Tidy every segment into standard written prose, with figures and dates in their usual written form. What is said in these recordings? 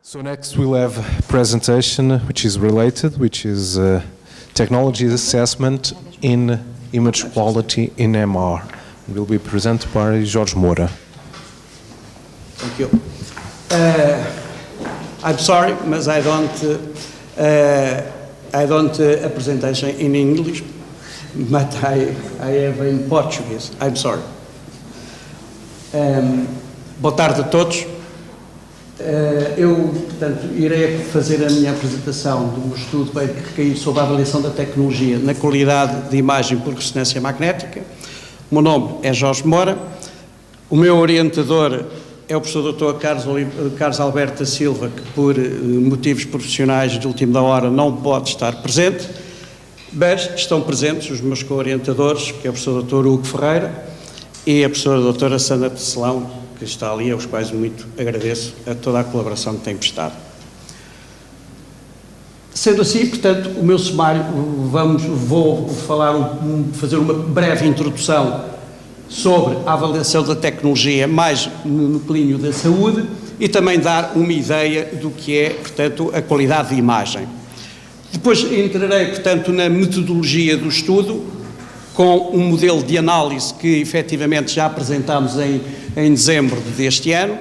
So next we'll have a presentation which is related, which is technology assessment in image quality in MR. It will be presented by Jorge Moura. Thank you. I'm sorry, but I don't a presentation in English, but I have in Portuguese. I'm sorry. Boa tarde a todos. Eu, portanto, irei fazer a minha apresentação de um estudo que recair sobre a avaliação da tecnologia na qualidade de imagem por ressonância magnética. O meu nome é Jorge Moura. O meu orientador é o professor Dr. Carlos Alberto da Silva, que por motivos profissionais de última hora não pode estar presente, mas estão presentes os meus co-orientadores, que é o professor Dr. Hugo Ferreira e a professora doutora Sandra Tecelão, que está ali, aos quais muito agradeço a toda a colaboração que têm prestado. Sendo assim, portanto, o meu sumário, vou fazer uma breve introdução sobre a avaliação da tecnologia, mais no cunho da saúde, e também dar uma ideia do que é, portanto, a qualidade de imagem. Depois entrarei, portanto, na metodologia do estudo, com um modelo de análise que efetivamente já apresentámos em dezembro deste ano,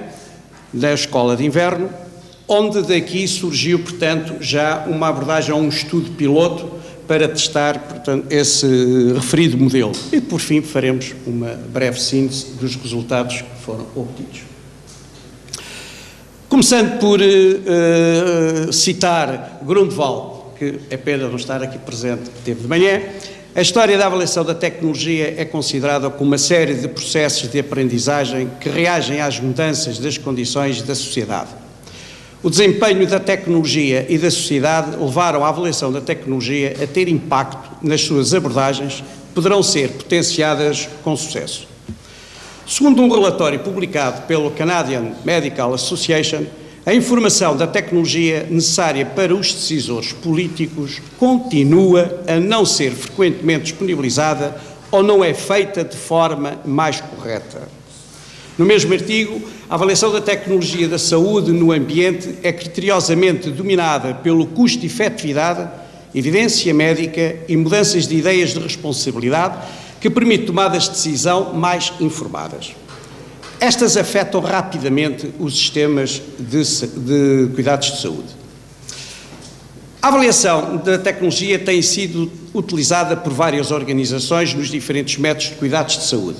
da Escola de Inverno, onde daqui surgiu, portanto, já uma abordagem a um estudo piloto para testar, portanto, esse referido modelo. E, por fim, faremos uma breve síntese dos resultados que foram obtidos. Começando por citar Grundvald, que é pena não estar aqui presente, que teve de manhã. A história da avaliação da tecnologia é considerada como uma série de processos de aprendizagem que reagem às mudanças das condições da sociedade. O desempenho da tecnologia e da sociedade levaram a avaliação da tecnologia a ter impacto nas suas abordagens, que poderão ser potenciadas com sucesso. Segundo um relatório publicado pelo Canadian Medical Association, a informação da tecnologia necessária para os decisores políticos continua a não ser frequentemente disponibilizada ou não é feita de forma mais correta. No mesmo artigo, a avaliação da tecnologia da saúde no ambiente é criteriosamente dominada pelo custo-efetividade, evidência médica e mudanças de ideias de responsabilidade que permitem tomadas de decisão mais informadas. Estas afetam rapidamente os sistemas de cuidados de saúde. A avaliação da tecnologia tem sido utilizada por várias organizações nos diferentes métodos de cuidados de saúde.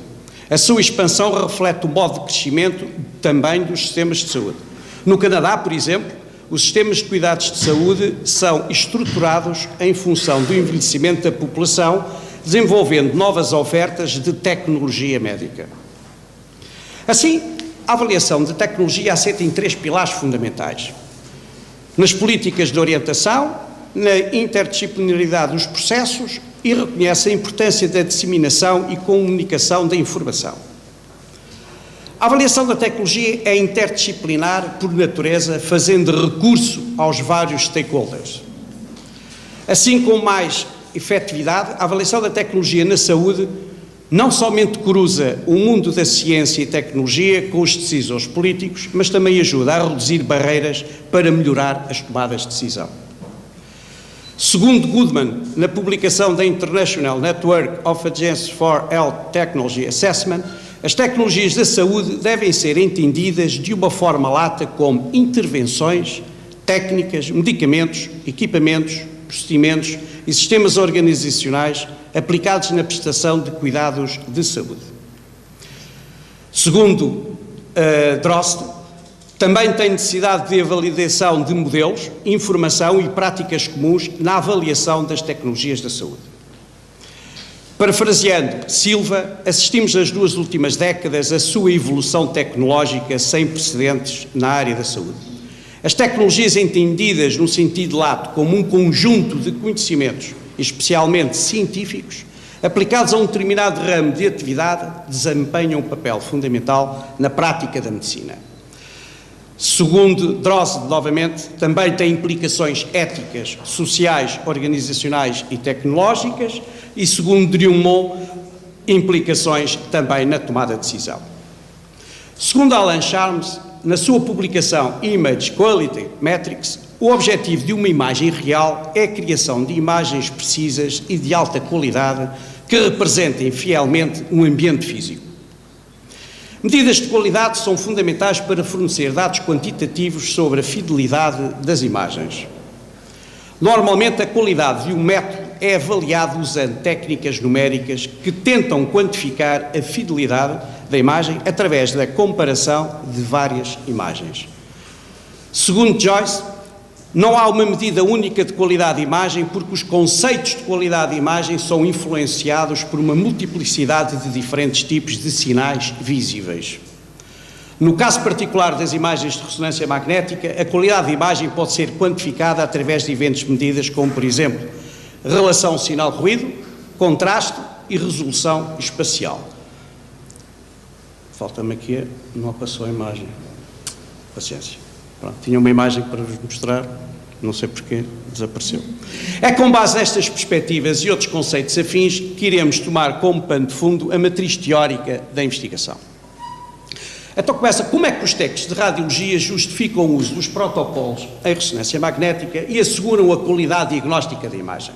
A sua expansão reflete o modo de crescimento também dos sistemas de saúde. No Canadá, por exemplo, os sistemas de cuidados de saúde são estruturados em função do envelhecimento da população, desenvolvendo novas ofertas de tecnologia médica. Assim, a avaliação de tecnologia assenta em três pilares fundamentais: nas políticas de orientação, na interdisciplinaridade dos processos e reconhece a importância da disseminação e comunicação da informação. A avaliação da tecnologia é interdisciplinar por natureza, fazendo recurso aos vários stakeholders. Assim, com mais efetividade, a avaliação da tecnologia na saúde não somente cruza o mundo da ciência e tecnologia com os decisores políticos, mas também ajuda a reduzir barreiras para melhorar as tomadas de decisão. Segundo Goodman, na publicação da International Network of Agencies for Health Technology Assessment, as tecnologias da saúde devem ser entendidas de uma forma lata como intervenções, técnicas, medicamentos, equipamentos, procedimentos e sistemas organizacionais aplicados na prestação de cuidados de saúde. Segundo Drost, também tem necessidade de avaliação de modelos, informação e práticas comuns na avaliação das tecnologias da saúde. Parafraseando Silva, assistimos nas duas últimas décadas à sua evolução tecnológica sem precedentes na área da saúde. As tecnologias entendidas no sentido lato como um conjunto de conhecimentos, especialmente científicos, aplicados a um determinado ramo de atividade, desempenham um papel fundamental na prática da medicina. Segundo Drost, novamente, também tem implicações éticas, sociais, organizacionais e tecnológicas, e segundo Drummond, implicações também na tomada de decisão. Segundo Alan Charles, na sua publicação Image Quality Metrics, o objetivo de uma imagem real é a criação de imagens precisas e de alta qualidade que representem fielmente um ambiente físico. Medidas de qualidade são fundamentais para fornecer dados quantitativos sobre a fidelidade das imagens. Normalmente, a qualidade de um método é avaliada usando técnicas numéricas que tentam quantificar a fidelidade da imagem através da comparação de várias imagens. Segundo Joyce, não há uma medida única de qualidade de imagem porque os conceitos de qualidade de imagem são influenciados por uma multiplicidade de diferentes tipos de sinais visíveis. No caso particular das imagens de ressonância magnética, a qualidade de imagem pode ser quantificada através de eventos medidas como, por exemplo, relação sinal-ruído, contraste e resolução espacial. Falta-me aqui, não passou a imagem. Paciência. Pronto, tinha uma imagem para vos mostrar, não sei porquê, desapareceu. É com base nestas perspectivas e outros conceitos afins que iremos tomar como pano de fundo a matriz teórica da investigação. Então começa, como é que os técnicos de radiologia justificam o uso dos protocolos em ressonância magnética e asseguram a qualidade diagnóstica da imagem?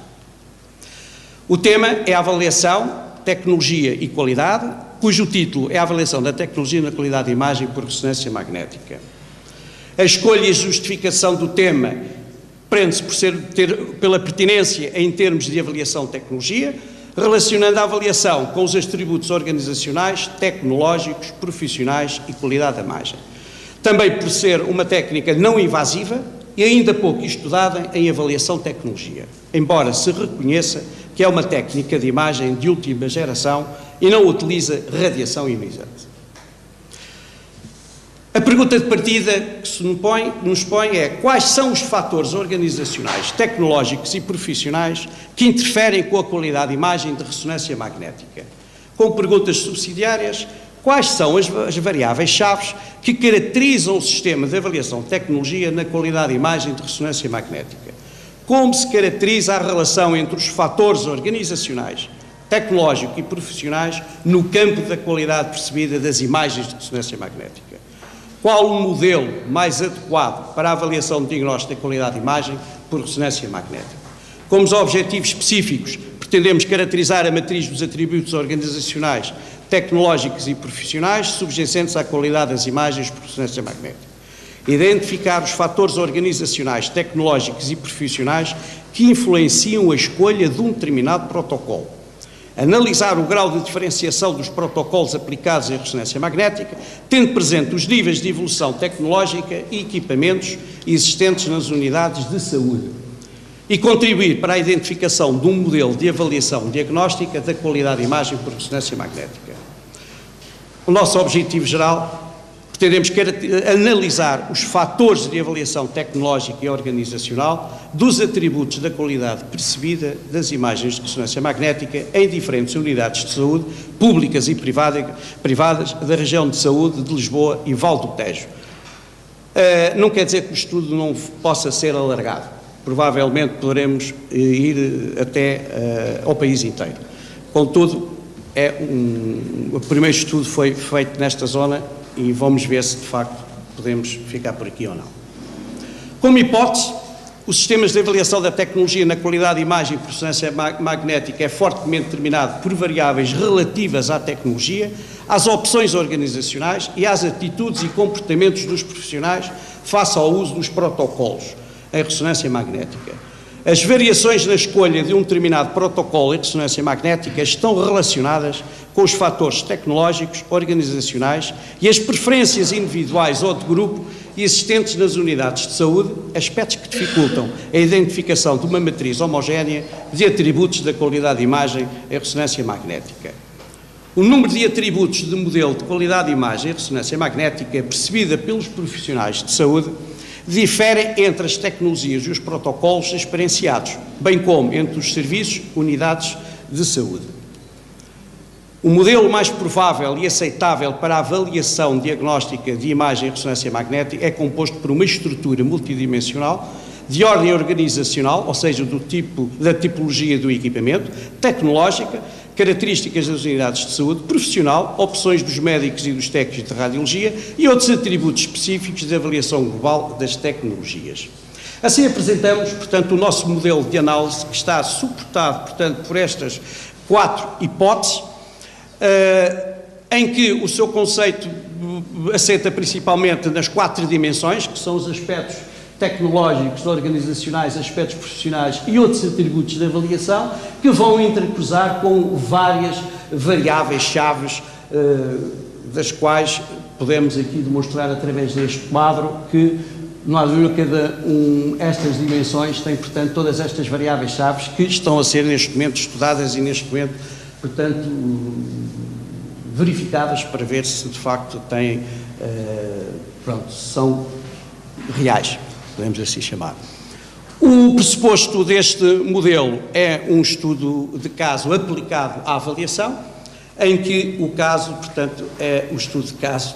O tema é a avaliação, tecnologia e qualidade, cujo título é a avaliação da tecnologia na qualidade da imagem por ressonância magnética. A escolha e a justificação do tema prende-se pela pertinência em termos de avaliação de tecnologia, relacionando a avaliação com os atributos organizacionais, tecnológicos, profissionais e qualidade da imagem. Também por ser uma técnica não invasiva e ainda pouco estudada em avaliação de tecnologia, embora se reconheça que é uma técnica de imagem de última geração e não utiliza radiação ionizante. A pergunta de partida que se nos põe é: quais são os fatores organizacionais, tecnológicos e profissionais que interferem com a qualidade de imagem de ressonância magnética? Com perguntas subsidiárias, quais são as variáveis-chave que caracterizam o sistema de avaliação de tecnologia na qualidade de imagem de ressonância magnética? Como se caracteriza a relação entre os fatores organizacionais, tecnológicos e profissionais no campo da qualidade percebida das imagens de ressonância magnética? Qual o modelo mais adequado para a avaliação de diagnóstico da qualidade de imagem por ressonância magnética? Como os objetivos específicos, pretendemos caracterizar a matriz dos atributos organizacionais, tecnológicos e profissionais subjacentes à qualidade das imagens por ressonância magnética. Identificar os fatores organizacionais, tecnológicos e profissionais que influenciam a escolha de um determinado protocolo. Analisar o grau de diferenciação dos protocolos aplicados em ressonância magnética, tendo presente os níveis de evolução tecnológica e equipamentos existentes nas unidades de saúde. E contribuir para a identificação de um modelo de avaliação diagnóstica da qualidade de imagem por ressonância magnética. O nosso objetivo geral, pretendemos analisar os fatores de avaliação tecnológica e organizacional dos atributos da qualidade percebida das imagens de ressonância magnética em diferentes unidades de saúde, públicas e privadas da região de saúde de Lisboa e Val do Tejo. Não quer dizer que o estudo não possa ser alargado. Provavelmente poderemos ir até ao país inteiro. Contudo, o primeiro estudo foi feito nesta zona e vamos ver se de facto podemos ficar por aqui ou não. Como hipótese, os sistemas de avaliação da tecnologia na qualidade de imagem por ressonância magnética é fortemente determinado por variáveis relativas à tecnologia, às opções organizacionais e às atitudes e comportamentos dos profissionais face ao uso dos protocolos em ressonância magnética. As variações na escolha de um determinado protocolo em ressonância magnética estão relacionadas com os fatores tecnológicos, organizacionais e as preferências individuais ou de grupo existentes nas unidades de saúde, aspectos que dificultam a identificação de uma matriz homogénea de atributos da qualidade de imagem em ressonância magnética. O número de atributos de modelo de qualidade de imagem em ressonância magnética percebida pelos profissionais de saúde difere entre as tecnologias e os protocolos experienciados, bem como entre os serviços, unidades de saúde. O modelo mais provável e aceitável para a avaliação diagnóstica de imagem em ressonância magnética é composto por uma estrutura multidimensional de ordem organizacional, ou seja, da tipologia do equipamento, tecnológica, características das unidades de saúde, profissional, opções dos médicos e dos técnicos de radiologia e outros atributos específicos de avaliação global das tecnologias. Assim apresentamos, portanto, o nosso modelo de análise que está suportado, portanto, por estas 4 hipóteses, em que o seu conceito assenta principalmente nas 4 dimensões, que são os aspectos tecnológicos, organizacionais, aspectos profissionais e outros atributos de avaliação, que vão intercruzar com várias variáveis-chaves, das quais podemos aqui demonstrar através deste quadro que, não há dúvida, estas dimensões têm, portanto, todas estas variáveis-chaves que estão a ser neste momento estudadas e neste momento, portanto, verificadas para ver se de facto têm, são reais, podemos assim chamar. O pressuposto deste modelo é um estudo de caso aplicado à avaliação, em que o caso, portanto, é o estudo de caso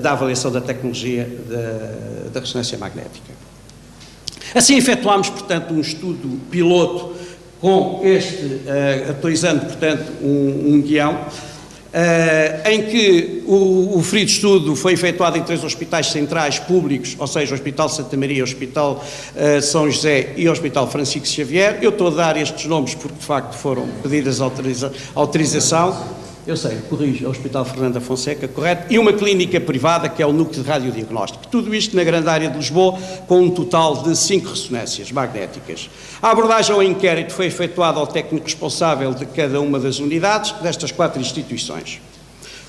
da avaliação da tecnologia da ressonância magnética. Assim efetuámos, portanto, um estudo piloto com atualizando, portanto, um guião, em que o referido estudo foi efetuado em 3 hospitais centrais públicos, ou seja, o Hospital Santa Maria, o Hospital São José e o Hospital Francisco Xavier. Eu estou a dar estes nomes porque, de facto, foram pedidas autorização. Eu sei, corrijo, é o Hospital Fernando Fonseca, correto, e uma clínica privada que é o Núcleo de Radiodiagnóstico. Tudo isto na grande área de Lisboa, com um total de 5 ressonâncias magnéticas. A abordagem ao inquérito foi efetuada ao técnico responsável de cada uma das unidades destas 4 instituições.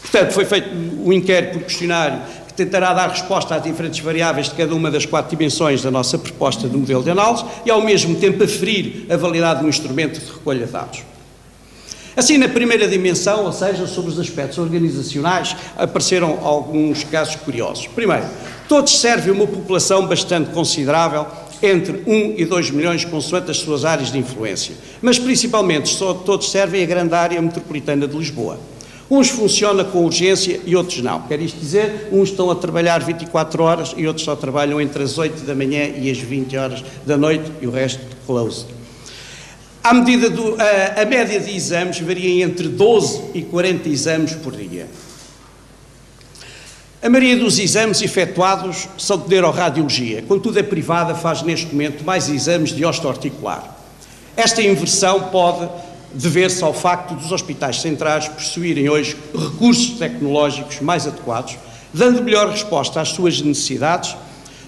Portanto, foi feito o inquérito por questionário que tentará dar resposta às diferentes variáveis de cada uma das 4 dimensões da nossa proposta de modelo de análise e, ao mesmo tempo, aferir a validade do instrumento de recolha de dados. Assim, na primeira dimensão, ou seja, sobre os aspectos organizacionais, apareceram alguns casos curiosos. Primeiro, todos servem uma população bastante considerável, entre 1 e 2 milhões, consoante as suas áreas de influência, mas principalmente todos servem a grande área metropolitana de Lisboa. Uns funcionam com urgência e outros não. Quer isto dizer, uns estão a trabalhar 24 horas e outros só trabalham entre as 8 da manhã e as 20 horas da noite e o resto close. À medida a média de exames varia entre 12 e 40 exames por dia. A maioria dos exames efetuados são de neuroradiologia, contudo a privada faz neste momento mais exames de osteoarticular. Esta inversão pode dever-se ao facto dos hospitais centrais possuírem hoje recursos tecnológicos mais adequados, dando melhor resposta às suas necessidades,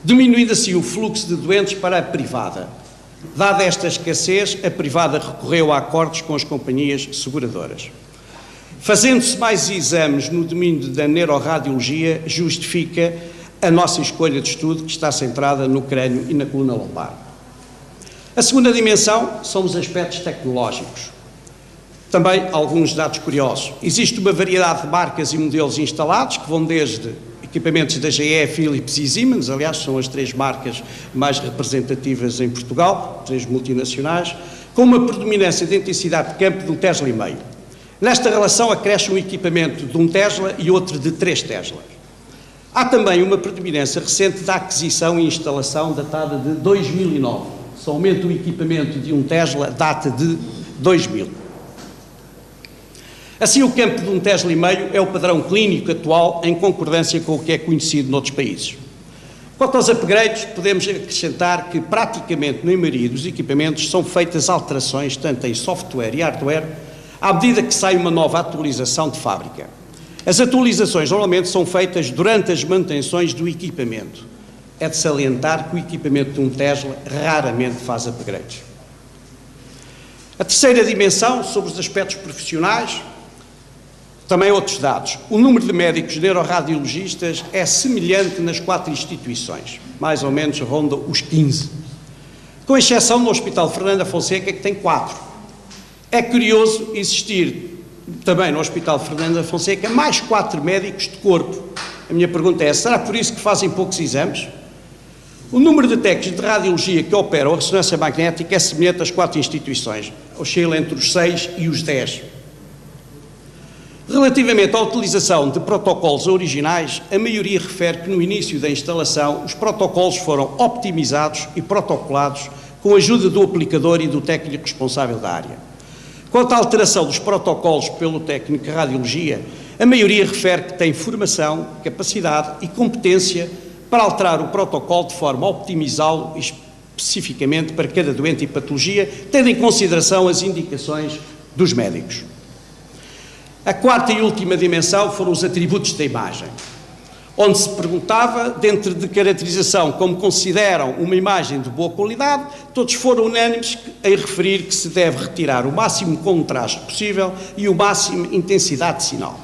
diminuindo assim o fluxo de doentes para a privada. Dada esta escassez, a privada recorreu a acordos com as companhias seguradoras. Fazendo-se mais exames no domínio da neuroradiologia, justifica a nossa escolha de estudo, que está centrada no crânio e na coluna lombar. A segunda dimensão são os aspectos tecnológicos. Também alguns dados curiosos. Existe uma variedade de marcas e modelos instalados, que vão desde equipamentos da GE, Philips e Siemens, aliás, são as 3 marcas mais representativas em Portugal, 3 multinacionais, com uma predominância de intensidade de campo de 1,5 Tesla. Nesta relação acresce um equipamento de 1 Tesla e outro de 3 Teslas. Há também uma predominância recente da aquisição e instalação datada de 2009. Somente o equipamento de 1 Tesla data de 2000. Assim, o campo de 1,5 Tesla é o padrão clínico atual em concordância com o que é conhecido noutros países. Quanto aos upgrades, podemos acrescentar que praticamente na maioria dos equipamentos são feitas alterações, tanto em software e hardware, à medida que sai uma nova atualização de fábrica. As atualizações normalmente são feitas durante as manutenções do equipamento. É de salientar que o equipamento de 1 Tesla raramente faz upgrades. A terceira dimensão, sobre os aspectos profissionais, também outros dados. O número de médicos neuroradiologistas é semelhante nas 4 instituições, mais ou menos ronda os 15, com exceção do Hospital Fernando Fonseca, que tem 4. É curioso existir também no Hospital Fernando Fonseca mais 4 médicos de corpo. A minha pergunta é, será por isso que fazem poucos exames? O número de técnicos de radiologia que operam a ressonância magnética é semelhante às 4 instituições, oscila entre os 6 e os 10. Relativamente à utilização de protocolos originais, a maioria refere que no início da instalação os protocolos foram optimizados e protocolados com a ajuda do aplicador e do técnico responsável da área. Quanto à alteração dos protocolos pelo técnico de radiologia, a maioria refere que tem formação, capacidade e competência para alterar o protocolo de forma a optimizá-lo especificamente para cada doente e patologia, tendo em consideração as indicações dos médicos. A quarta e última dimensão foram os atributos da imagem, onde se perguntava, dentro de caracterização, como consideram uma imagem de boa qualidade, todos foram unânimes em referir que se deve retirar o máximo contraste possível e o máximo intensidade de sinal.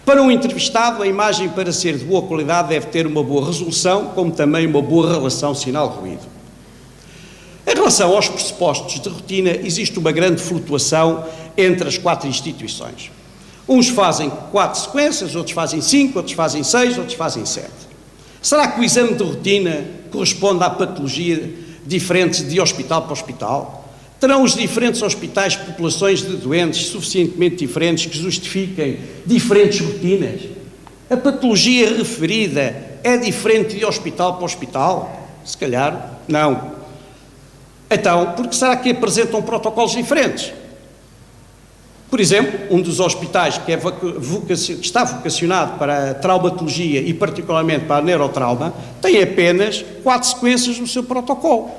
Para um entrevistado, a imagem, para ser de boa qualidade, deve ter uma boa resolução, como também uma boa relação sinal-ruído. Em relação aos pressupostos de rotina, existe uma grande flutuação entre as 4 instituições. Uns fazem 4 sequências, outros fazem 5, outros fazem 6, outros fazem 7. Será que o exame de rotina corresponde à patologia diferente de hospital para hospital? Terão os diferentes hospitais populações de doentes suficientemente diferentes que justifiquem diferentes rotinas? A patologia referida é diferente de hospital para hospital? Se calhar, não. Então, por que será que apresentam protocolos diferentes? Por exemplo, um dos hospitais que está vocacionado para a traumatologia e particularmente para a neurotrauma, tem apenas 4 sequências no seu protocolo.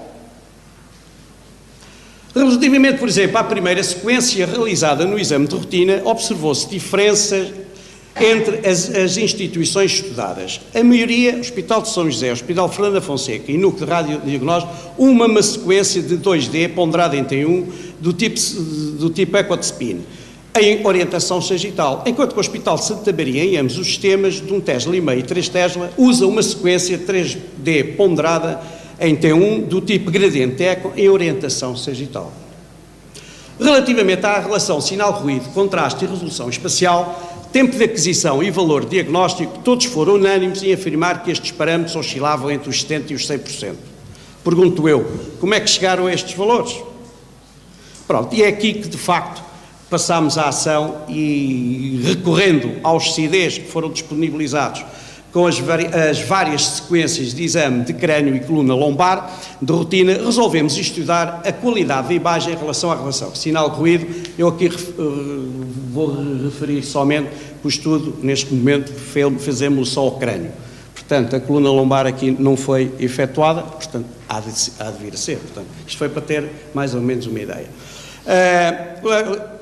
Relativamente, por exemplo, à primeira sequência realizada no exame de rotina, observou-se diferenças entre as instituições estudadas. A maioria, Hospital de São José, Hospital Fernando Fonseca e Núcleo de Radiodiagnóstico, uma sequência de 2D ponderada em T1 do tipo EcoSpin, em orientação sagital, enquanto que o Hospital de Santa Maria, em ambos os sistemas, de 1,5 Tesla e 3 Tesla, usa uma sequência 3D ponderada em T1 do tipo gradiente eco em orientação sagital. Relativamente à relação sinal-ruído, contraste e resolução espacial, tempo de aquisição e valor diagnóstico, todos foram unânimes em afirmar que estes parâmetros oscilavam entre os 70% e os 100%. Pergunto eu, como é que chegaram a estes valores? Pronto, e é aqui que, de facto, passámos à ação e, recorrendo aos CDs que foram disponibilizados com as várias sequências de exame de crânio e coluna lombar de rotina, resolvemos estudar a qualidade da imagem em relação à relação sinal-ruído. Eu aqui vou referir somente que o estudo, neste momento, fazemos só ao crânio. Portanto, a coluna lombar aqui não foi efetuada, portanto, há de vir a ser. Portanto, isto foi para ter mais ou menos uma ideia.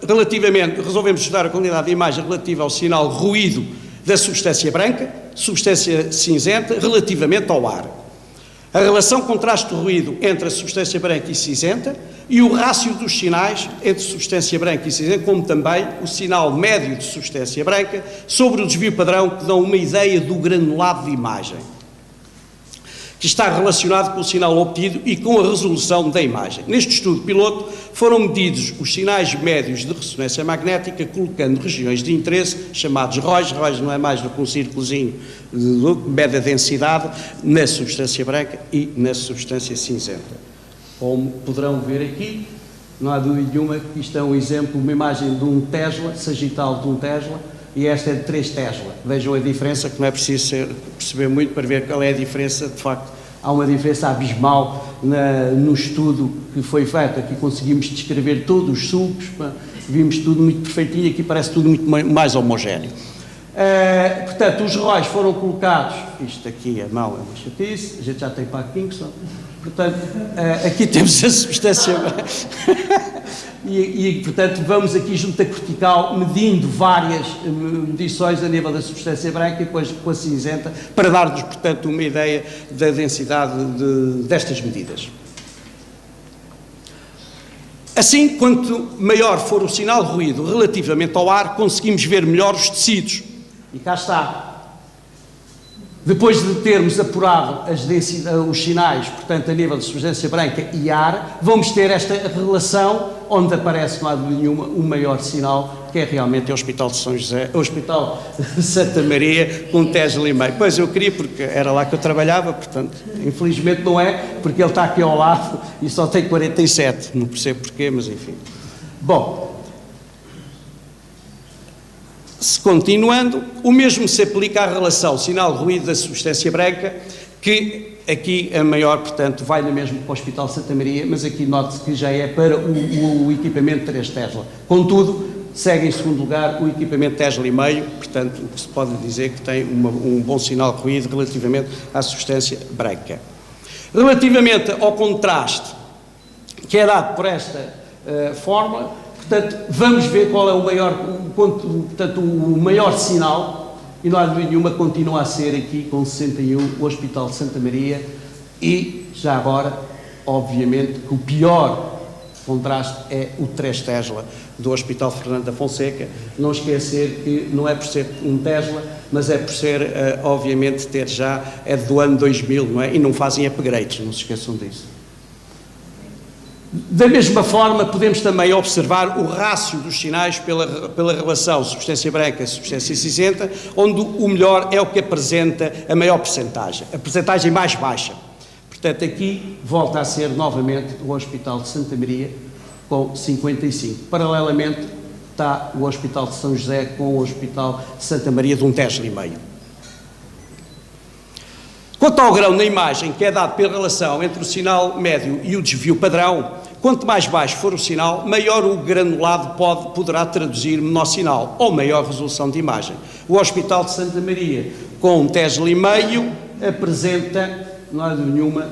Relativamente, resolvemos estudar a qualidade da imagem relativa ao sinal ruído da substância branca, substância cinzenta, relativamente ao ar. A relação contraste-ruído entre a substância branca e cinzenta e o rácio dos sinais entre substância branca e cinzenta, como também o sinal médio de substância branca sobre o desvio padrão, que dão uma ideia do granulado de imagem, que está relacionado com o sinal obtido e com a resolução da imagem. Neste estudo piloto foram medidos os sinais médios de ressonância magnética, colocando regiões de interesse, chamados ROIs. ROIs não é mais do que um círculozinho que mede a densidade na substância branca e na substância cinzenta. Como poderão ver aqui, não há dúvida nenhuma que isto é um exemplo, uma imagem de 1 Tesla, sagital de 1 Tesla, e esta é de 3 Tesla. Vejam a diferença, que não é preciso perceber muito para ver qual é a diferença. De facto, há uma diferença abismal no estudo que foi feito. Aqui conseguimos descrever todos os sulcos, vimos tudo muito perfeitinho, aqui parece tudo muito mais homogéneo. Portanto, os ROIs foram colocados, isto aqui a mão é uma chatice, a gente já tem para Kingston, portanto, aqui temos a substância e, portanto, vamos aqui junto à cortical medindo várias medições a nível da substância branca e depois com a cinzenta, para dar-nos, portanto, uma ideia da densidade destas medidas. Assim, quanto maior for o sinal ruído relativamente ao ar, conseguimos ver melhor os tecidos. E cá está. Depois de termos apurado os sinais, portanto, a nível de substância branca e ar, vamos ter esta relação onde aparece, não há dúvida nenhuma, o maior sinal, que é realmente o Hospital de São José, o Hospital de Santa Maria, com 1,5 Tesla. Pois eu queria, porque era lá que eu trabalhava, portanto, infelizmente não é, porque ele está aqui ao lado e só tem 47, não percebo porquê, mas enfim. Bom, continuando, o mesmo se aplica à relação sinal-ruído da substância branca, que Aqui a maior, portanto, vai na mesma para o Hospital Santa Maria, mas aqui note-se que já é para o equipamento 3 Tesla. Contudo, segue em segundo lugar o equipamento Tesla e meio, portanto, o que se pode dizer que tem um bom sinal de ruído relativamente à substância branca. Relativamente ao contraste que é dado por esta fórmula, portanto, vamos ver qual é o maior sinal, e não há dúvida nenhuma, continua a ser aqui com 61 o Hospital de Santa Maria, e já agora, obviamente, que o pior contraste é o 3 Tesla do Hospital Fernando da Fonseca. Não esquecer que não é por ser um Tesla, mas é por ser, obviamente, ter já, é do ano 2000, não é? E não fazem upgrades, não se esqueçam disso. Da mesma forma, podemos também observar o rácio dos sinais pela relação substância branca, substância cinzenta, onde o melhor é o que apresenta a maior percentagem, a percentagem mais baixa. Portanto, aqui volta a ser novamente o Hospital de Santa Maria com 55. Paralelamente está o Hospital de São José com o Hospital de Santa Maria de 1 Tesla e meio. Quanto ao grão na imagem que é dado pela relação entre o sinal médio e o desvio padrão, quanto mais baixo for o sinal, maior o granulado poderá traduzir menor sinal ou maior resolução de imagem. O Hospital de Santa Maria, com 1 Tesla e meio, apresenta, não há dúvida nenhuma,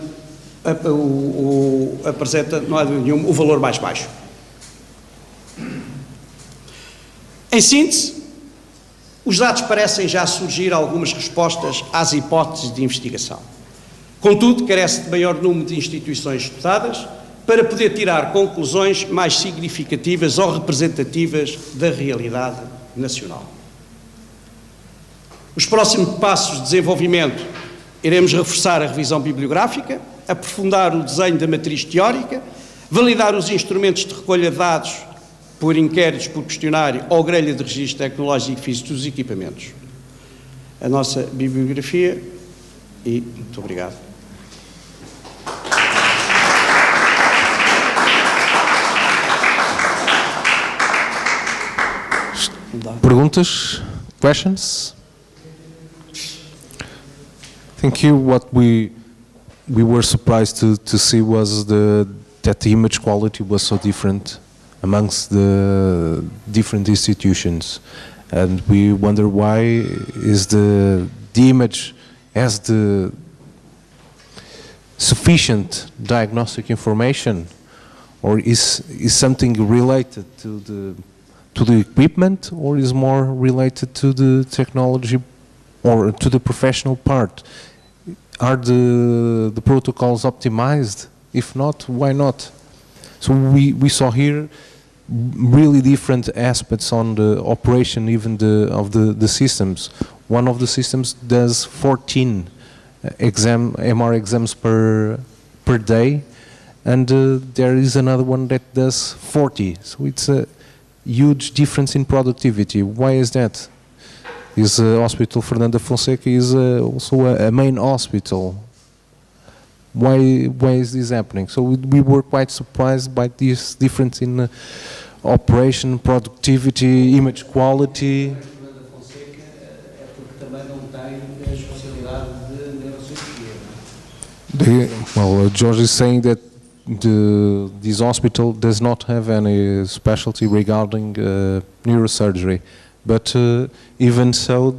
o valor mais baixo. Em síntese, os dados parecem já surgir algumas respostas às hipóteses de investigação. Contudo, carece de maior número de instituições estudadas para poder tirar conclusões mais significativas ou representativas da realidade nacional. Os próximos passos de desenvolvimento: iremos reforçar a revisão bibliográfica, aprofundar o desenho da matriz teórica, validar os instrumentos de recolha de dados por inquéritos, por questionário ou grelha de registro tecnológico e físico dos equipamentos. A nossa bibliografia, e muito obrigado. Perguntas? Questions? Thank you. What we were surprised to see was that the image quality was so different amongst the different institutions, and we wonder why is the image has the sufficient diagnostic information, or is something related to the equipment, or is more related to the technology or to the professional part? Are the protocols optimized? If not, why not? So we saw here really different aspects on the operation, even of the systems. One of the systems does 14 MR exams per day, and there is another one that does 40. So it's a huge difference in productivity. Why is that? Is Hospital Fernando da Fonseca is also a main hospital. Why is this happening? So we were quite surprised by this difference in operation, productivity, image quality. Well, George is saying that this hospital does not have any specialty regarding neurosurgery, but even so,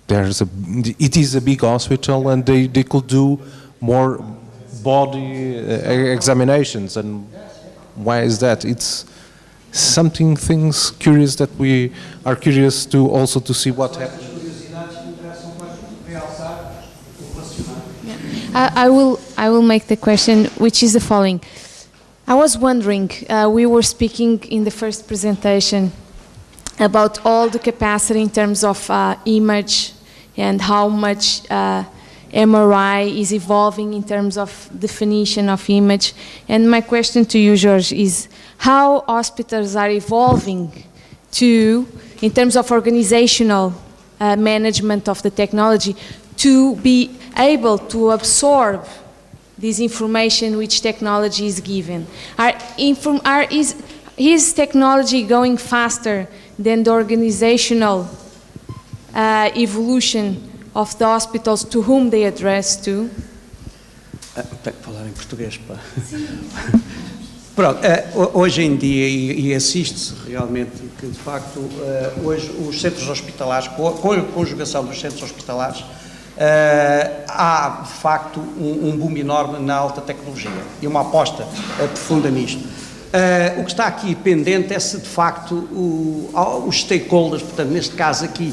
it is a big hospital, and they could do more body examinations. And why is that? It's things curious that we are curious to also to see what happens. I will make the question, which is the following. I was wondering, we were speaking in the first presentation about all the capacity in terms of image and how much MRI is evolving in terms of definition of image. And my question to you, George, is how hospitals are evolving in terms of organizational management of the technology, to be able to absorb this information which technology is given. Is technology going faster than the organizational evolution of the hospitals to whom they address to? Tenho que falar em português, pá. Pronto, hoje em dia, e assiste-se realmente que, de facto, hoje os centros hospitalares, com a conjugação dos centros hospitalares, há, de facto, um boom enorme na alta tecnologia e uma aposta profunda nisto. O que está aqui pendente é se, de facto, os stakeholders, portanto, neste caso aqui,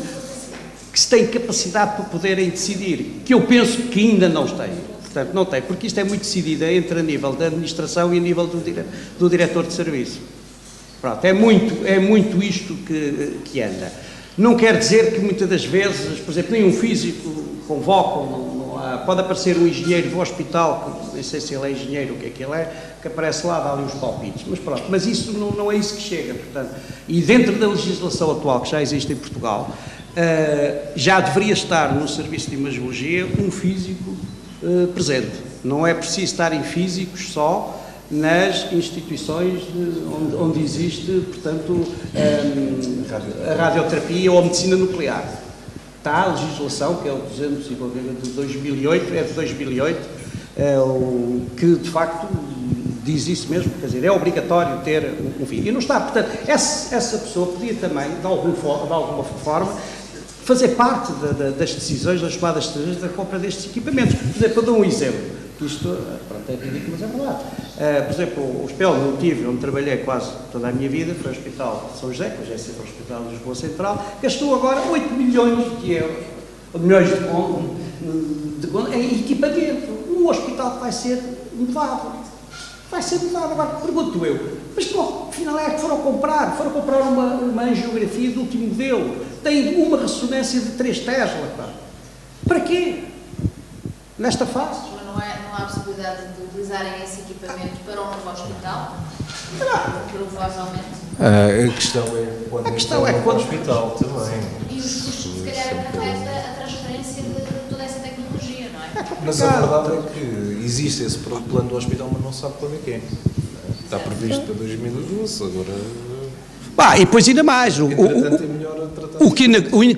que se têm capacidade para poderem decidir, que eu penso que ainda não têm. Portanto, não tem, porque isto é muito decidido entre a nível da administração e a nível do diretor de serviço. Pronto, é muito isto que anda. Não quer dizer que muitas das vezes, por exemplo, nem um físico convocam, pode aparecer um engenheiro do hospital, que nem sei se ele é engenheiro, o que ele é, que aparece lá, dá ali uns palpites, mas pronto, mas isso não é isso que chega, portanto, e dentro da legislação atual que já existe em Portugal, já deveria estar no serviço de imagiologia um físico presente. Não é preciso estarem físicos só nas instituições onde existe, portanto, a radioterapia ou a medicina nuclear. Está a legislação, que é o 200 de 2008, é de 2008, que de facto diz isso mesmo, quer dizer, é obrigatório ter um físico. E não está, portanto, essa pessoa podia também, de alguma forma, fazer parte das decisões, das tomadas de decisões da compra destes equipamentos. Por exemplo, eu dou um exemplo, que isto, pronto, é ridículo, mas é verdade. Por exemplo, o hospital onde eu tive, onde trabalhei quase toda a minha vida, foi o Hospital de São José, que hoje é sempre o Hospital de Lisboa Central, gastou agora 8 milhões de euros, em equipamento. Um hospital que vai ser mudado. Vai ser mudado. Agora, pergunto eu, mas afinal é que foram comprar uma angiografia do último modelo, tem uma ressonância de 3 Tesla, pá. Para quê? Nesta fase? Mas não há possibilidade de utilizarem esse equipamento para um novo hospital? Provavelmente. A questão é quando a questão é quando... hospital também. E os custos, se calhar, acarreta a transferência de toda essa tecnologia, não é? Mas a verdade é que existe esse plano do hospital, mas não sabe quando é que é. Está previsto para 2012, agora... E depois ainda mais, o que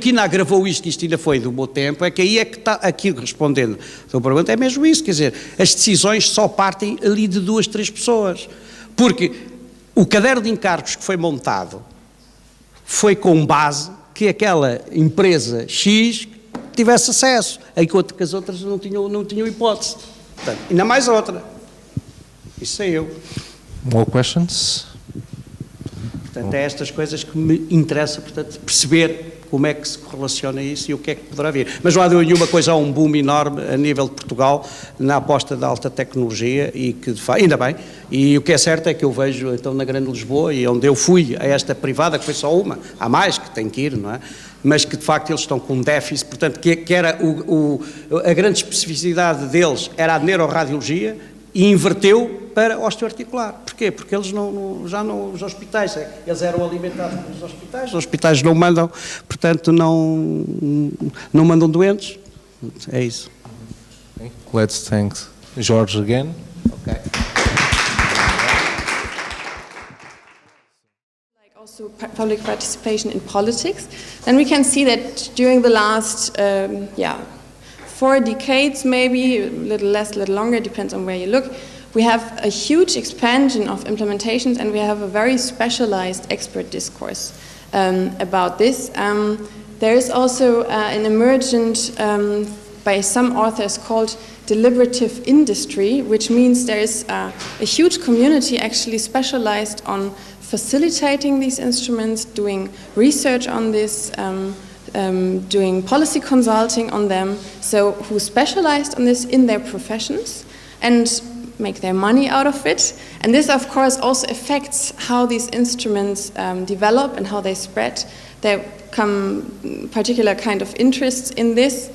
ainda agravou isto ainda foi do meu tempo, é que aí é que está, aqui respondendo a sua pergunta, é mesmo isso, quer dizer, as decisões só partem ali de 2, 3 pessoas, porque o caderno de encargos que foi montado foi com base que aquela empresa X tivesse acesso, enquanto que as outras não tinham hipótese. Portanto, ainda mais outra. Isso sei eu. More questions? Portanto, é estas coisas que me interessa, portanto, perceber como é que se correlaciona isso e o que é que poderá vir. Mas não há nenhuma coisa, há um boom enorme a nível de Portugal na aposta da alta tecnologia e que, de facto, ainda bem, e o que é certo é que eu vejo, então, na Grande Lisboa, e onde eu fui a esta privada, que foi só uma, há mais que tem que ir, não é? Mas que, de facto, eles estão com um déficit, portanto, que era a grande especificidade deles era a neuroradiologia e inverteu para osteoarticular. Porquê? Porque eles os hospitais, eles eram alimentados pelos hospitais, os hospitais não mandam, portanto, não mandam doentes. É isso. Okay. Let's thank George again. Okay. Also public participation in politics, and we can see that during the last 4 decades, maybe a little less, a little longer, depends on where you look, we have a huge expansion of implementations, and we have a very specialized expert discourse about this. There is also an emergent, by some authors, called deliberative industry, which means there is a huge community actually specialized on facilitating these instruments, doing research on this, doing policy consulting on them, so who specialized on this in their professions and make their money out of it. And this, of course, also affects how these instruments develop and how they spread. There come particular kind of interests in this.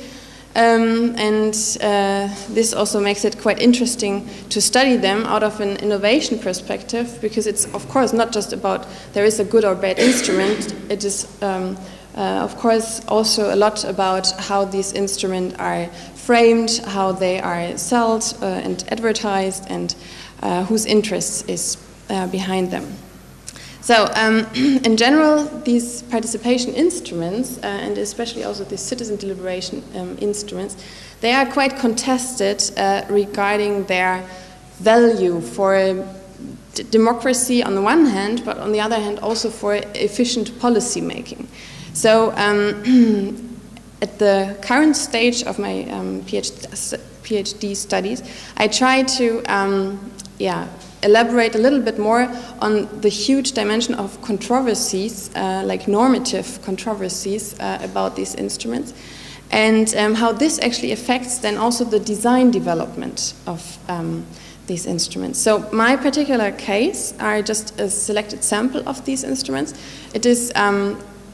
This also makes it quite interesting to study them out of an innovation perspective, because it's, of course, not just about there is a good or bad instrument. It is, of course, also a lot about how these instruments are framed, how they are sold and advertised, and whose interests is behind them. So, in general, these participation instruments, and especially also the citizen deliberation instruments, they are quite contested regarding their value for democracy on the one hand, but on the other hand also for efficient policy making. So at the current stage of my PhD studies, I try to elaborate a little bit more on the huge dimension of controversies, like normative controversies about these instruments, and how this actually affects then also the design development of these instruments. So my particular case are just a selected sample of these instruments. It is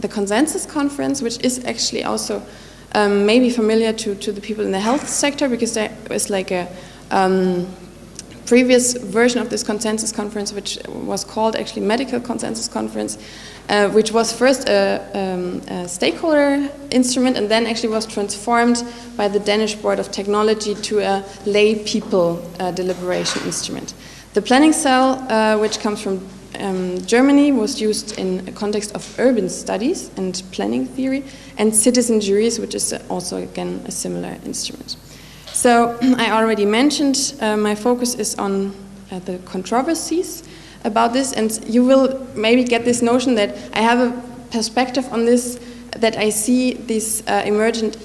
the consensus conference, which is actually also maybe familiar to the people in the health sector, because there is like a previous version of this consensus conference, which was called actually Medical Consensus Conference, which was first a stakeholder instrument and then actually was transformed by the Danish Board of Technology to a lay people deliberation instrument. The planning cell, which comes from Germany, was used in a context of urban studies and planning theory, and citizen juries, which is also again a similar instrument. So I already mentioned my focus is on the controversies about this, and you will maybe get this notion that I have a perspective on this, that I see these emergent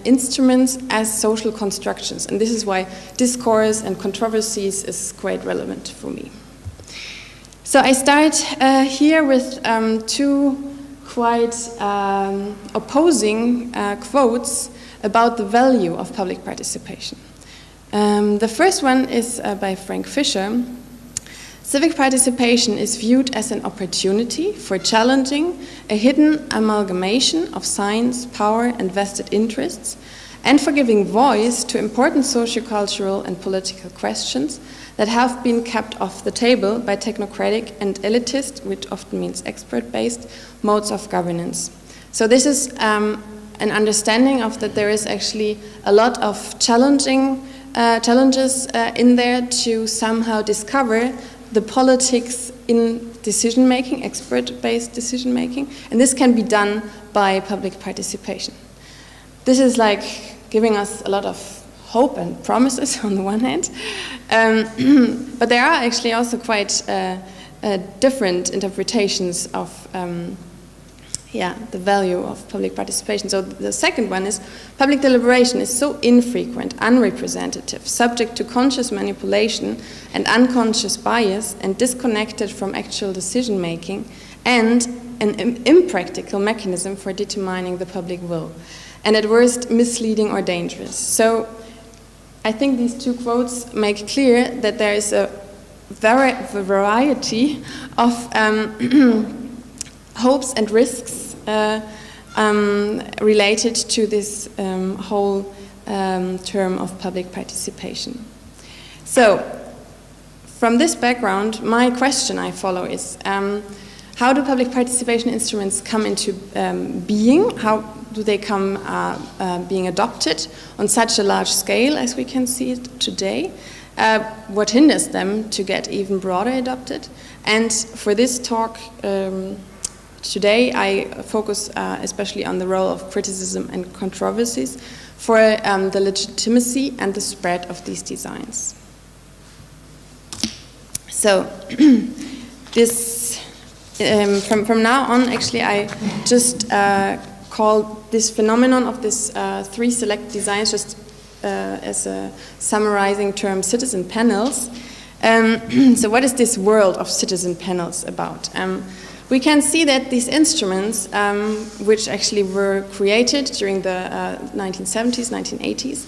instruments as social constructions, and this is why discourse and controversies is quite relevant for me. So I start here with two quite opposing quotes about the value of public participation. The first one is by Frank Fisher. Civic participation is viewed as an opportunity for challenging a hidden amalgamation of science, power, and vested interests, and for giving voice to important sociocultural and political questions that have been kept off the table by technocratic and elitist, which often means expert-based, modes of governance. So this is an understanding of that there is actually a lot of challenges in there to somehow discover the politics in decision-making, expert-based decision-making, and this can be done by public participation. This is like giving us a lot of hope and promises on the one hand, but there are actually also quite different interpretations of the value of public participation. So the second one is public deliberation is so infrequent, unrepresentative, subject to conscious manipulation and unconscious bias, and disconnected from actual decision making, and an impractical mechanism for determining the public will, and at worst misleading or dangerous. So I think these two quotes make clear that there is a variety of hopes and risks related to this whole term of public participation. So, from this background, my question I follow is, how do public participation instruments come into being? How do they come being adopted on such a large scale as we can see it today? What hinders them to get even broader adopted? And for this talk today, I focus especially on the role of criticism and controversies for the legitimacy and the spread of these designs. So this from now on, actually, I just call this phenomenon of this three select designs just as a summarizing term, citizen panels. So what is this world of citizen panels about? We can see that these instruments, which actually were created during the 1970s, 1980s,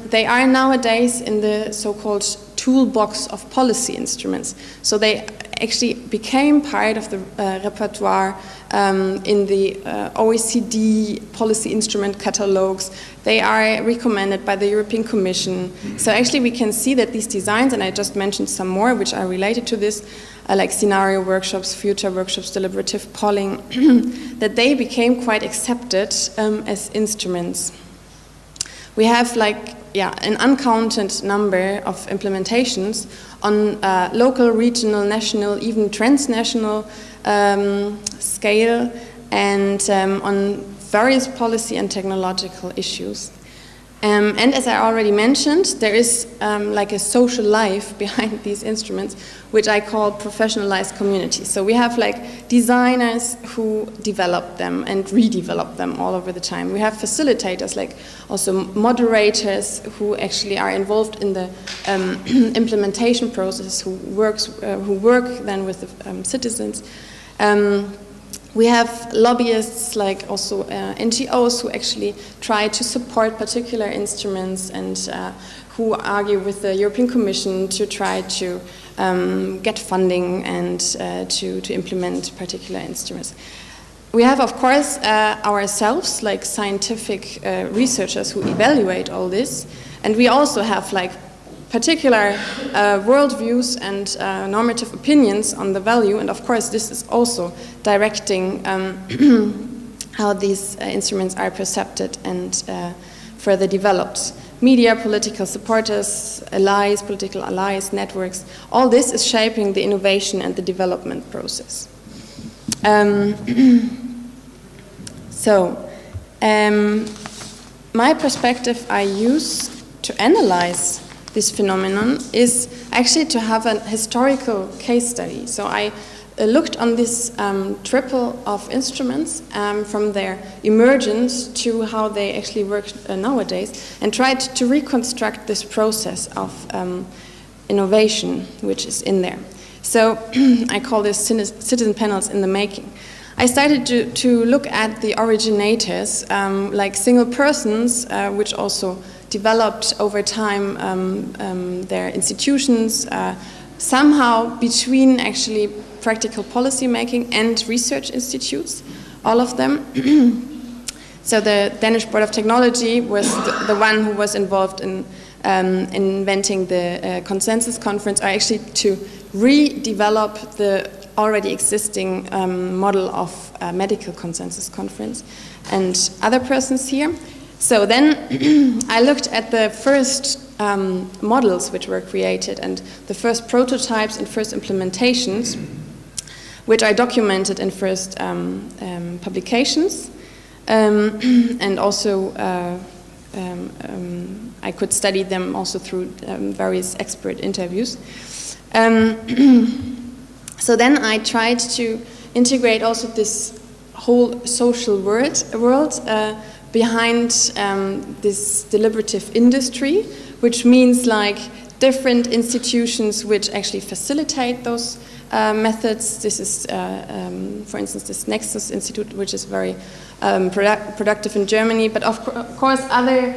they are nowadays in the so-called toolbox of policy instruments. So they actually became part of the repertoire in the OECD policy instrument catalogs. They are recommended by the European Commission. So actually we can see that these designs, and I just mentioned some more which are related to this, like scenario workshops, future workshops, deliberative polling, that they became quite accepted as instruments. We have an uncounted number of implementations on local, regional, national, even transnational scale, and on various policy and technological issues. And as I already mentioned, there is like a social life behind these instruments, which I call professionalized communities. So we have like designers who develop them and redevelop them all over the time. We have facilitators, like also moderators who actually are involved in the implementation process, who work then with the citizens. We have lobbyists, like also NGOs, who actually try to support particular instruments and who argue with the European Commission to try to get funding and to implement particular instruments. We have, of course, ourselves, like scientific researchers who evaluate all this, and we also have like particular worldviews and normative opinions on the value, and of course this is also directing how these instruments are perceived and further developed. Media, political supporters, allies, political allies, networks, all this is shaping the innovation and the development process. My perspective I use to analyze this phenomenon is actually to have a historical case study. So I looked on this triple of instruments from their emergence to how they actually work nowadays, and tried to reconstruct this process of innovation which is in there. So I call this citizen panels in the making. I started to look at the originators, like single persons, which also developed over time their institutions, somehow between actually practical policy making and research institutes, all of them. So the Danish Board of Technology was the one who was involved in inventing the consensus conference, or actually to redevelop the already existing model of medical consensus conference, and other persons here. So then I looked at the first models which were created and the first prototypes and first implementations, which I documented in first publications, and also I could study them also through various expert interviews. So then I tried to integrate also this whole social world behind this deliberative industry, which means like different institutions which actually facilitate those methods. This is, for instance, this Nexus Institute, which is very productive in Germany, but of course other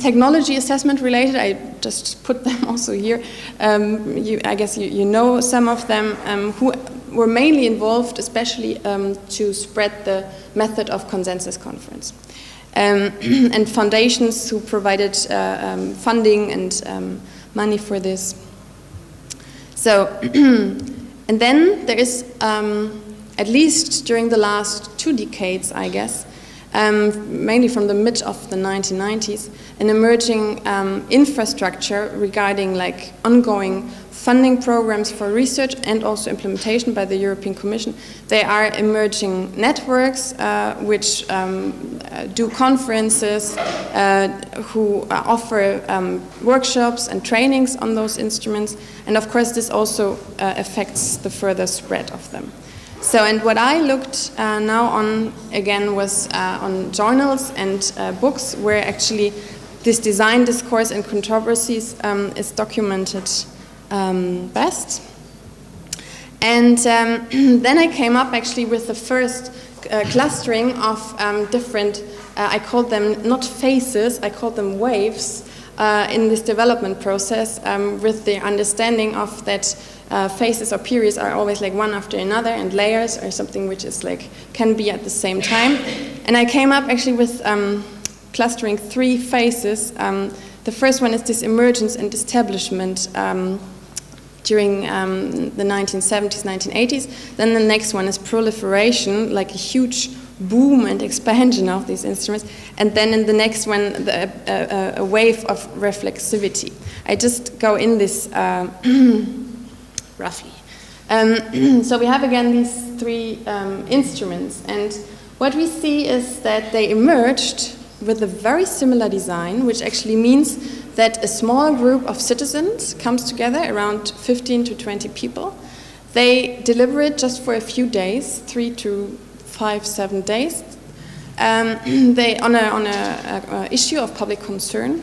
technology assessment related, I just put them also here. I guess you know some of them who were mainly involved, especially to spread the method of consensus conference. And foundations who provided funding and money for this. So, and then there is, at least during the last 2 decades, I guess, mainly from the mid of the 1990s, an emerging infrastructure regarding like ongoing funding programs for research and also implementation by the European Commission. They are emerging networks which do conferences, who offer workshops and trainings on those instruments, and of course this also affects the further spread of them. So, and what I looked now on again was on journals and books where actually this design discourse and controversies is documented best. And then I came up actually with the first clustering of different, I called them not phases, I called them waves in this development process, with the understanding of that phases or periods are always like one after another, and layers are something which is like can be at the same time. And I came up actually with clustering 3 phases. The first one is this emergence and establishment during the 1970s, 1980s. Then the next one is proliferation, like a huge boom and expansion of these instruments. And then in the next one, a wave of reflexivity. I just go in this roughly. So we have again these 3 instruments, and what we see is that they emerged with a very similar design, which actually means that a small group of citizens comes together, around 15 to 20 people. They deliberate just for a few days, 3 to 5, 7 days. They on a issue of public concern.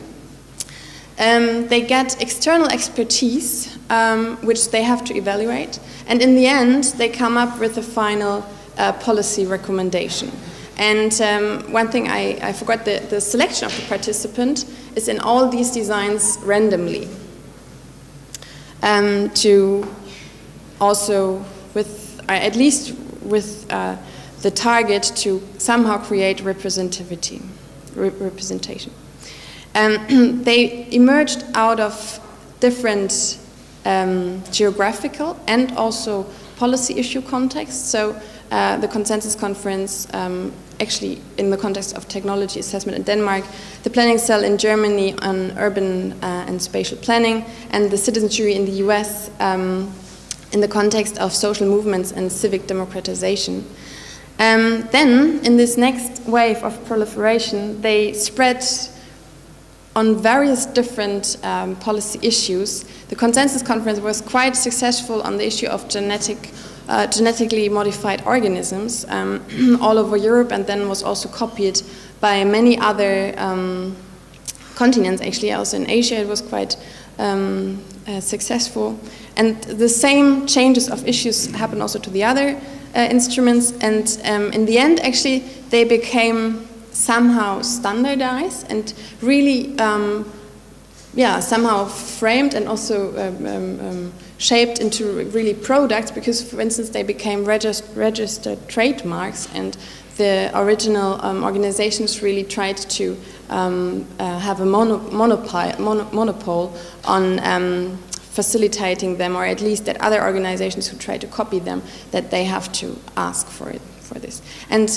They get external expertise, which they have to evaluate, and in the end, they come up with a final policy recommendation. And one thing I forgot, the selection of the participant is in all these designs randomly. To also, at least with the target to somehow create representation. They emerged out of different geographical and also policy issue contexts. So the consensus conference, actually in the context of technology assessment in Denmark, the planning cell in Germany on urban and spatial planning, and the citizen jury in the US in the context of social movements and civic democratization. Then, in this next wave of proliferation, they spread on various different policy issues. The consensus conference was quite successful on the issue of genetically modified organisms all over Europe, and then was also copied by many other continents. Actually, also in Asia it was quite successful. And the same changes of issues happened also to the other instruments, and in the end, actually, they became somehow standardized and really, somehow framed and also shaped into really products, because, for instance, they became registered trademarks, and the original organizations really tried to have a monopole on facilitating them, or at least that other organizations who try to copy them, that they have to ask for it, for this. And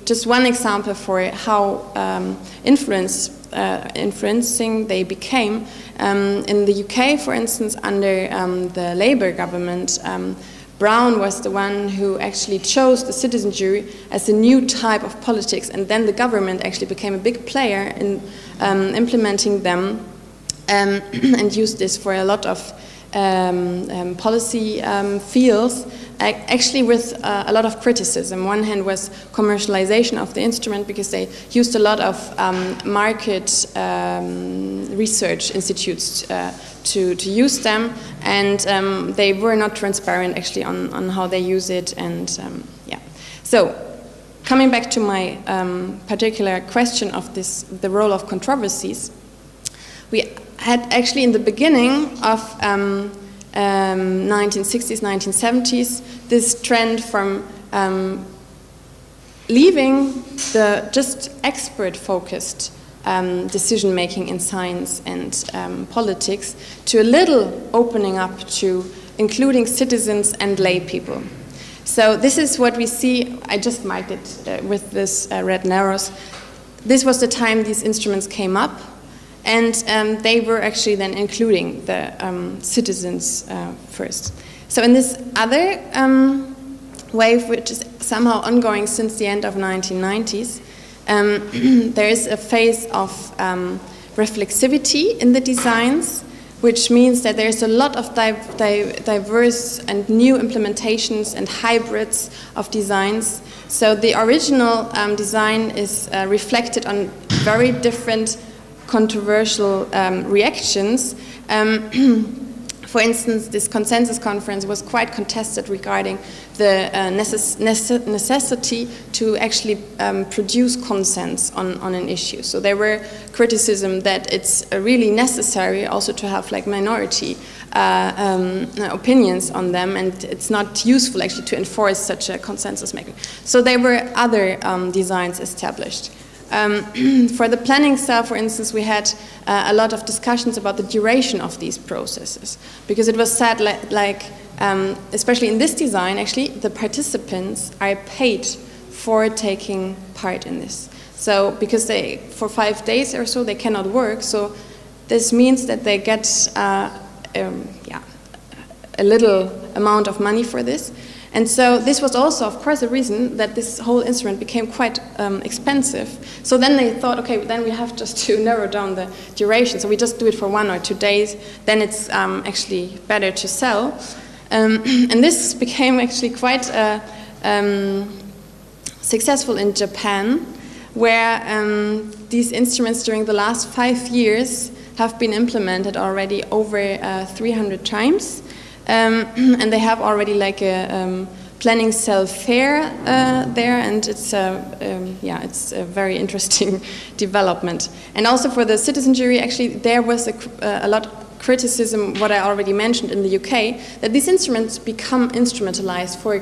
just one example for how influencing they became, in the UK, for instance, under the Labour government, Brown was the one who actually chose the citizen jury as a new type of politics, and then the government actually became a big player in implementing them, and used this for a lot of policy fields, actually with a lot of criticism. One hand was commercialization of the instrument, because they used a lot of market research institutes to use them, and they were not transparent actually on how they use it, and So, coming back to my particular question of the role of controversies, we had actually in the beginning of 1960s, 1970s, this trend from leaving the just expert-focused decision-making in science and politics to a little opening up to including citizens and lay people. So this is what we see. I just marked it with this red arrows. This was the time these instruments came up, and they were actually then including the citizens first. So in this other wave, which is somehow ongoing since the end of 1990s, there is a phase of reflexivity in the designs, which means that there's a lot of diverse and new implementations and hybrids of designs. So the original design is reflected on very different controversial reactions. For instance, this consensus conference was quite contested regarding the necessity to actually produce consents on an issue. So there were criticism that it's really necessary also to have like minority opinions on them, and it's not useful actually to enforce such a consensus making. So there were other designs established. For the planning cell, for instance, we had a lot of discussions about the duration of these processes, because it was said especially in this design, actually, the participants are paid for taking part in this. So, because for 5 days or so, they cannot work, so this means that they get a little amount of money for this. And so this was also, of course, a reason that this whole instrument became quite expensive. So then they thought, okay, then we have just to narrow down the duration. So we just do it for 1 or 2 days. Then it's actually better to sell. And this became actually quite successful in Japan, where these instruments during the last 5 years have been implemented already over 300 times. And they have already like a planning cell fair there, and it's it's a very interesting development. And also for the citizen jury, actually there was a lot of criticism, what I already mentioned in the UK, that these instruments become instrumentalized for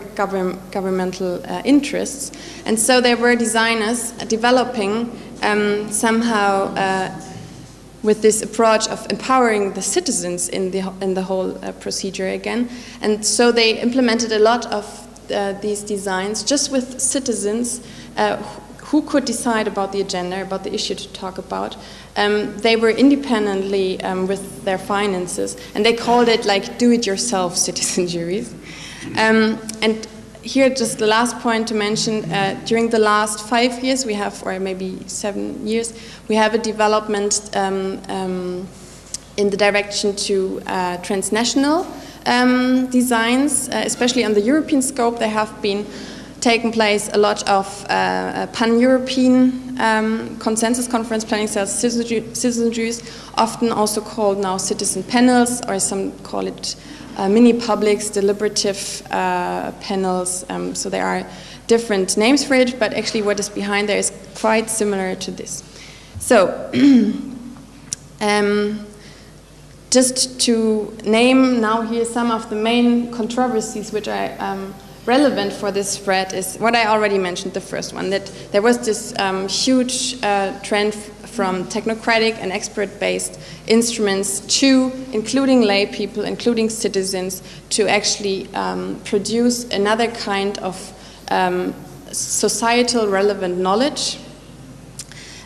governmental interests. And so there were designers developing somehow with this approach of empowering the citizens in the whole procedure again. And so they implemented a lot of these designs just with citizens who could decide about the agenda, about the issue to talk about. They were independently with their finances, and they called it like do-it-yourself citizen juries. And here, just the last point to mention, during the last 5 years we have, or maybe 7 years, we have a development in the direction to transnational designs, especially on the European scope. There have been taken place a lot of pan-European consensus conference planning cells, citizen juries, often also called now citizen panels, or some call it mini publics, deliberative panels. So there are different names for it, but actually what is behind there is quite similar to this. So just to name now here some of the main controversies which are relevant for this spread is what I already mentioned, the first one, that there was this huge trend from technocratic and expert-based instruments to including lay people, including citizens, to actually produce another kind of societal relevant knowledge.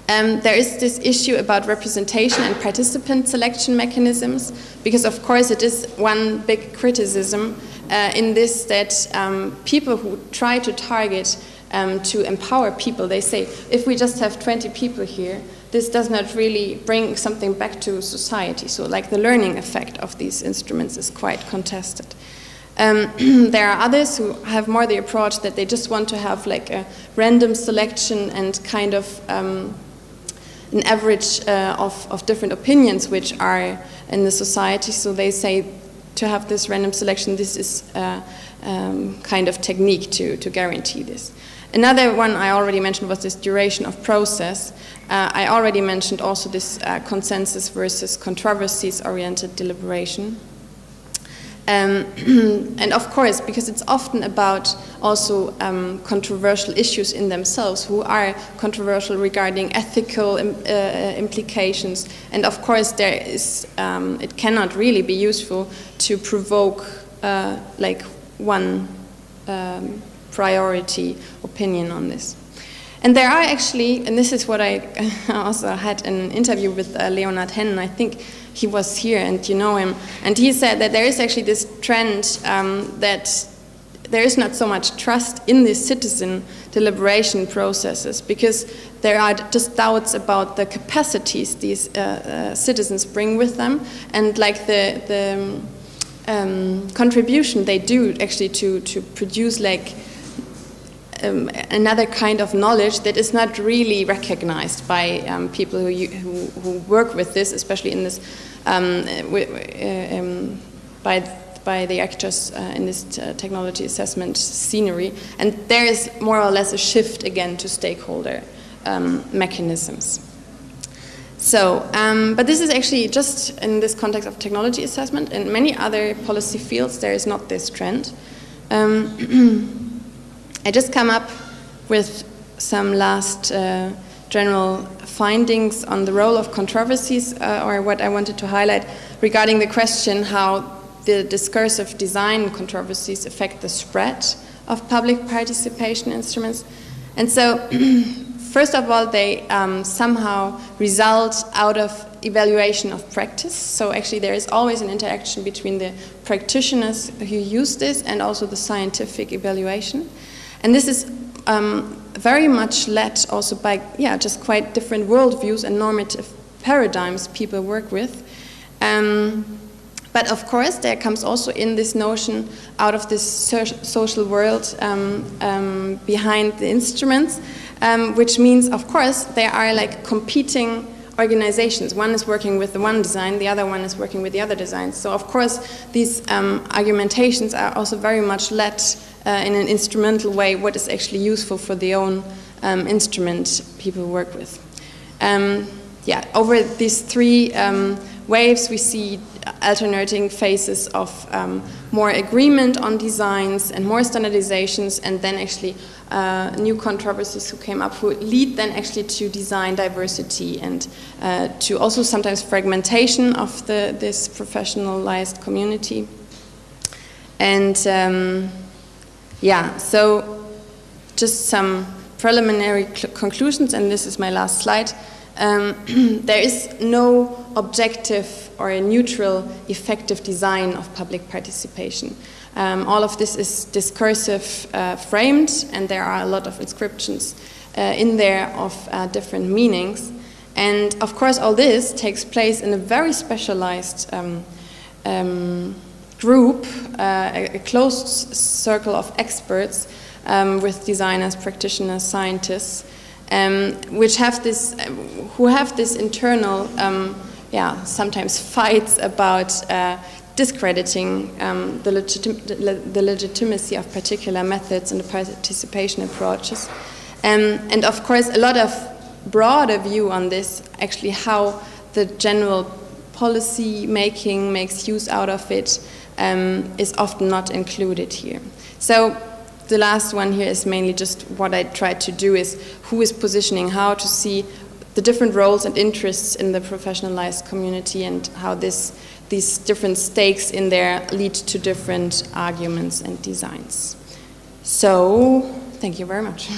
There is this issue about representation and participant selection mechanisms, because of course it is one big criticism in this, that people who try to target to empower people, they say, if we just have 20 people here, this does not really bring something back to society. So like the learning effect of these instruments is quite contested. There are others who have more the approach that they just want to have like a random selection and kind of an average of different opinions which are in the society. So they say to have this random selection, this is kind of technique to guarantee this. Another one I already mentioned was this duration of process. I already mentioned also this consensus versus controversies-oriented deliberation. And of course, because it's often about also controversial issues in themselves, who are controversial regarding ethical implications. And of course, there is it cannot really be useful to provoke like one priority opinion on this. And there are actually, and this is what I also had an interview with Leonard Hennen, I think he was here and you know him, and he said that there is actually this trend that there is not so much trust in these citizen deliberation processes, because there are just doubts about the capacities these citizens bring with them, and like the contribution they do actually to produce like another kind of knowledge that is not really recognized by people who work with this, especially in this by the actors in this technology assessment scenery. And there is more or less a shift again to stakeholder mechanisms. So, but this is actually just in this context of technology assessment. In many other policy fields, there is not this trend. I just come up with some last general findings on the role of controversies, or what I wanted to highlight regarding the question how the discursive design controversies affect the spread of public participation instruments. And so, first of all, they somehow result out of evaluation of practice. So actually there is always an interaction between the practitioners who use this and also the scientific evaluation. And this is very much led also by, just quite different worldviews and normative paradigms people work with. But of course, there comes also in this notion out of this social world behind the instruments, which means, of course, there are like competing organizations. One is working with the one design, the other one is working with the other design. So, of course, these argumentations are also very much led in an instrumental way, what is actually useful for the own instrument people work with. Over these three waves, we see alternating phases of more agreement on designs and more standardizations, and then actually new controversies who came up, who lead then actually to design diversity and to also sometimes fragmentation of this professionalized community. And so just some preliminary conclusions, and this is my last slide. There is no objective or a neutral, effective design of public participation. All of this is discursive framed, and there are a lot of inscriptions in there of different meanings. And of course, all this takes place in a very specialized group, a closed circle of experts with designers, practitioners, scientists, who have this internal, sometimes fights about discrediting the legitimacy of particular methods and the participation approaches. And of course, a lot of broader view on this, actually how the general policy making makes use out of it, is often not included here. So the last one here is mainly just what I tried to do is who is positioning how, to see the different roles and interests in the professionalized community and how these different stakes in there lead to different arguments and designs. So, thank you very much.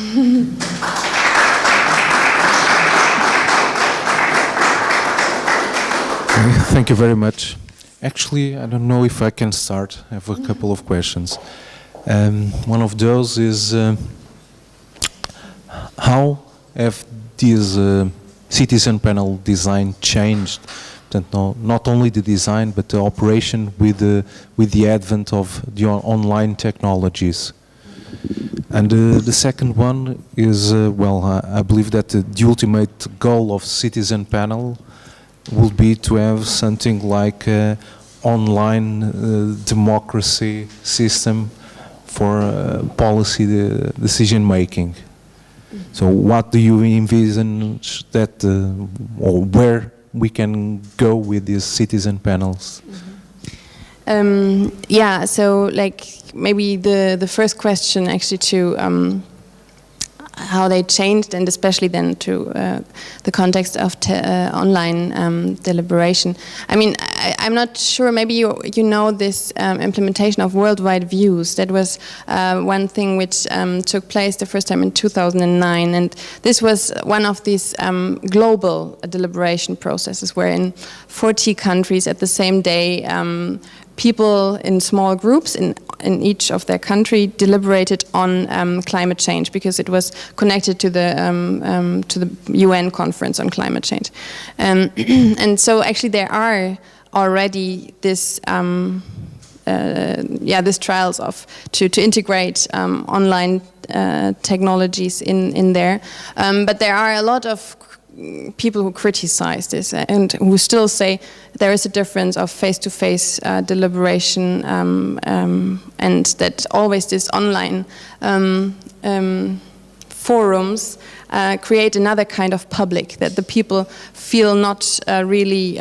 Thank you very much. Actually, I don't know if I can start. I have a couple of questions. One of those is how have these citizen panel design changed? Not only the design but the operation with the advent of the online technologies. And the second one is I believe that the ultimate goal of citizen panel will be to have something like online democracy system for policy decision making. So what do you envisage that, or where we can go with these citizen panels? So like maybe the first question actually to how they changed, and especially then to the context of online deliberation. I mean, I'm not sure, maybe you know this implementation of worldwide views. That was one thing which took place the first time in 2009, and this was one of these global deliberation processes where in 40 countries at the same day people in small groups in each of their country deliberated on climate change, because it was connected to the UN conference on climate change. And so actually there are already this trials to integrate online technologies in there, but there are a lot of people who criticize this and who still say there is a difference of face-to-face deliberation, and that always this online forums create another kind of public, that the people feel not really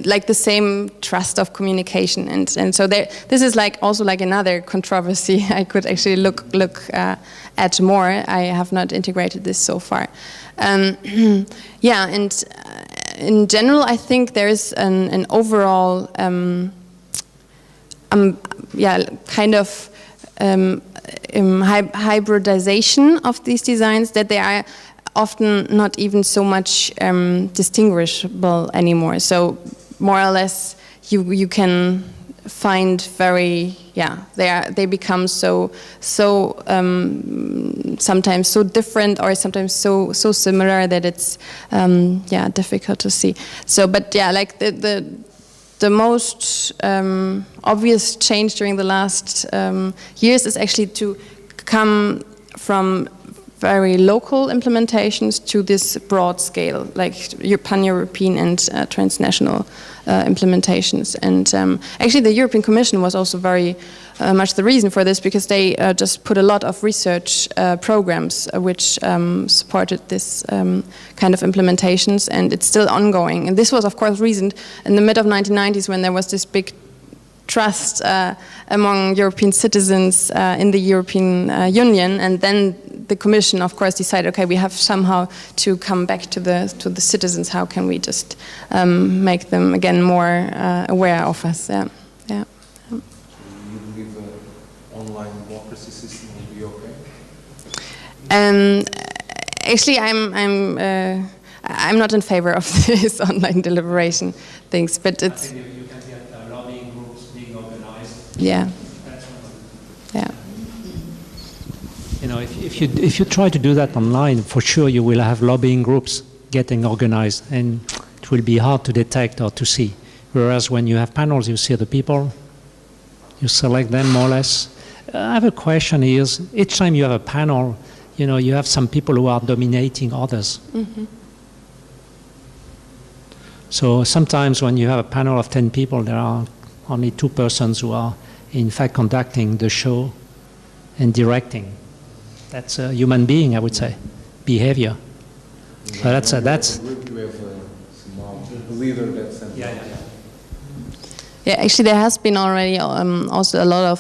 like the same trust of communication, and so this is like also like another controversy I could actually look at more. I have not integrated this so far. And in general, I think there is an overall kind of hybridization of these designs, that they are often not even so much distinguishable anymore. So more or less, you can find very, they become so sometimes so different, or sometimes so similar that it's difficult to see. So, but like the most obvious change during the last years is actually to come from very local implementations to this broad scale, like pan-European and transnational implementations. And actually the European Commission was also very much the reason for this, because they just put a lot of research programs which supported this kind of implementations, and it's still ongoing. And this was, of course, reasoned in the mid of 1990s when there was this big trust among European citizens in the European Union, and then the Commission, of course, decided, okay, we have somehow to come back to the citizens. How can we just make them again more aware of us? Yeah. You believe an online democracy system will be okay? Actually, I'm not in favor of this online deliberation things, but it's. You can get lobbying groups being organized. Yeah. Yeah. You know, if you try to do that online, for sure you will have lobbying groups getting organized, and it will be hard to detect or to see. Whereas when you have panels, you see the people, you select them more or less. I have a question here. Each time you have a panel, you know, you have some people who are dominating others. Mm-hmm. So sometimes when you have a panel of 10 people, there are only 2 persons who are in fact conducting the show and directing. That's a human being, I would say, behavior. So that's. You have some leader that's. Yeah, actually, there has been already also a lot of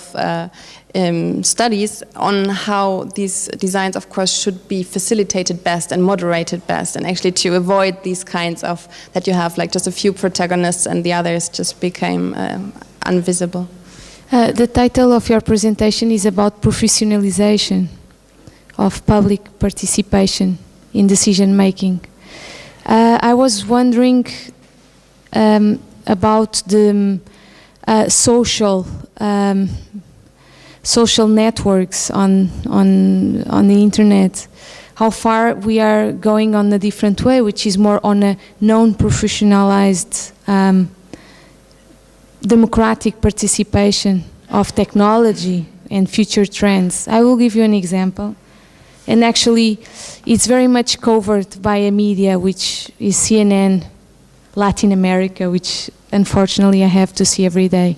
studies on how these designs, of course, should be facilitated best and moderated best, and actually to avoid these kinds of that you have like just a few protagonists and the others just became invisible. The title of your presentation is about professionalization of public participation in decision making. I was wondering about the social networks on the internet. How far we are going on a different way, which is more on a non-professionalized democratic participation of technology and future trends. I will give you an example. And actually, it's very much covered by a media, which is CNN Latin America, which unfortunately I have to see every day.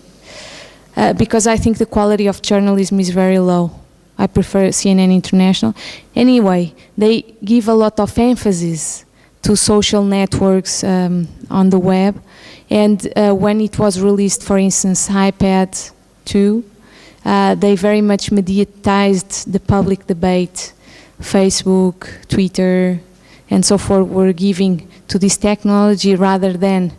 Because I think the quality of journalism is very low. I prefer CNN International. Anyway, they give a lot of emphasis to social networks on the web. And when it was released, for instance, iPad 2, they very much mediatized the public debate. Facebook, Twitter, and so forth were giving to this technology rather than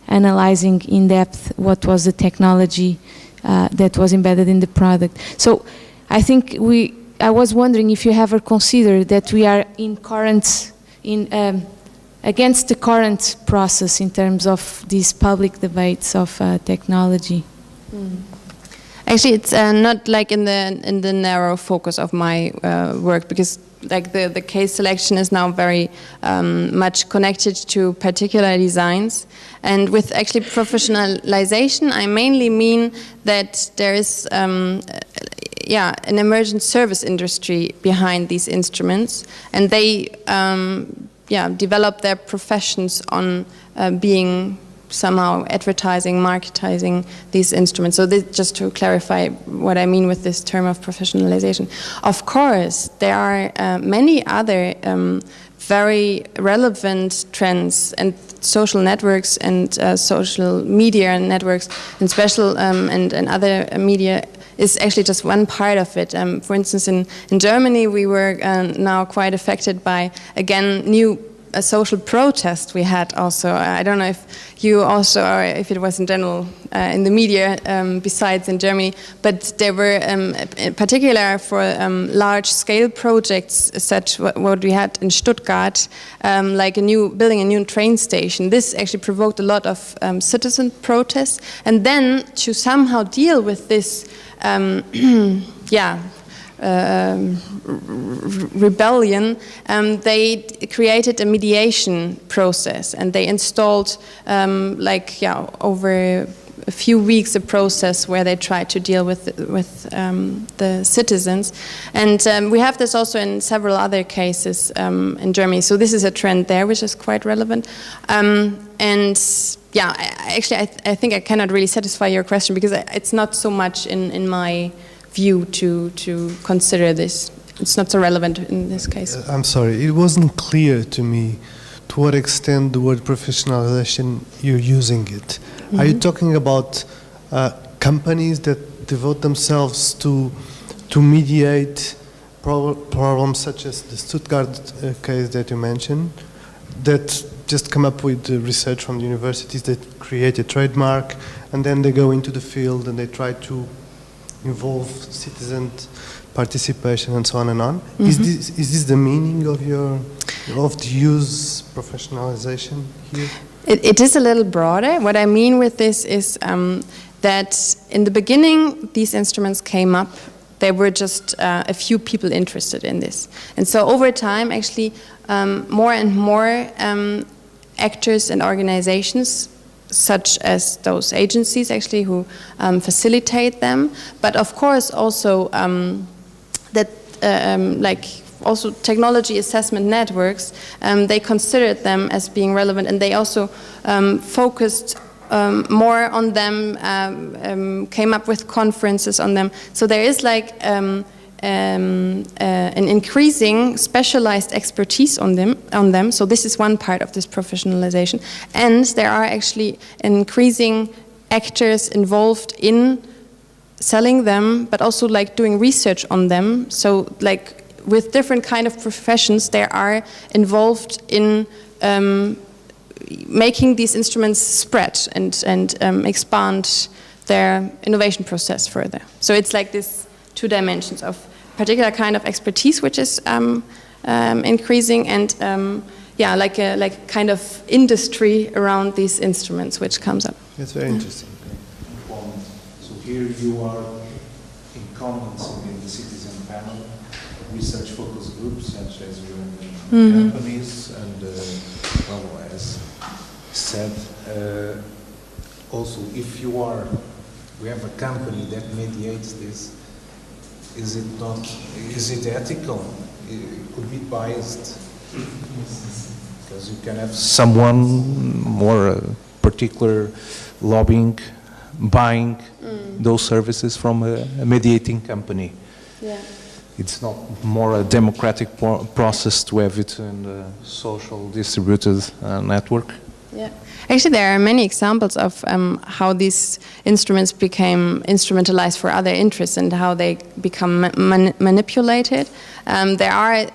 analyzing in depth what was the technology that was embedded in the product. So I think I was wondering if you ever considered that we are against the current process in terms of these public debates of technology. Actually, it's not like in the narrow focus of my work, because like the case selection is now very much connected to particular designs. And with actually professionalization, I mainly mean that there is an emergent service industry behind these instruments, and they develop their professions on being somehow advertising, marketing these instruments. So this, just to clarify what I mean with this term of professionalization. Of course, there are many other very relevant trends, and social networks and social media networks and special and other media is actually just one part of it. For instance, in Germany, we were now quite affected by, again, new a social protest we had also. I don't know if you also, or if it was in general in the media besides in Germany, but there were in particular for large-scale projects such what we had in Stuttgart, like building a new train station. This actually provoked a lot of citizen protests, and then to somehow deal with this, rebellion, they created a mediation process, and they installed over a few weeks a process where they tried to deal with the citizens, and we have this also in several other cases in Germany. So this is a trend there, which is quite relevant. I think I cannot really satisfy your question because it's not so much in my view to consider this. It's not so relevant in this case. I'm sorry, it wasn't clear to me to what extent the word professionalization you're using it. Are you talking about companies that devote themselves to mediate problems such as the Stuttgart case that you mentioned, that just come up with the research from the universities that create a trademark, and then they go into the field and they try to involve citizen participation and so on and on? Is this the meaning of the use professionalization here? It is a little broader. What I mean with this is that in the beginning these instruments came up, there were just a few people interested in this, and so over time actually more and more actors and organizations such as those agencies actually who facilitate them, but of course also also technology assessment networks, they considered them as being relevant, and they also focused more on them, came up with conferences on them. So there is like an increasing specialized expertise on them. So this is one part of this professionalization, and there are actually increasing actors involved in selling them, but also like doing research on them. So like with different kind of professions, they are involved in making these instruments spread and expand their innovation process further. So it's like this two dimensions of particular kind of expertise, which is increasing, and like a kind of industry around these instruments, which comes up. That's very interesting. So here you are incumbents in the citizen panel, research focus groups such as your companies, and as said, also if we have a company that mediates this, is it ethical? It could be biased, because you can have someone more particular lobbying, buying those services from a mediating company. Yeah. It's not more a democratic process to have it in a social distributed network. Yeah. Actually, there are many examples of how these instruments became instrumentalized for other interests and how they become manipulated. There are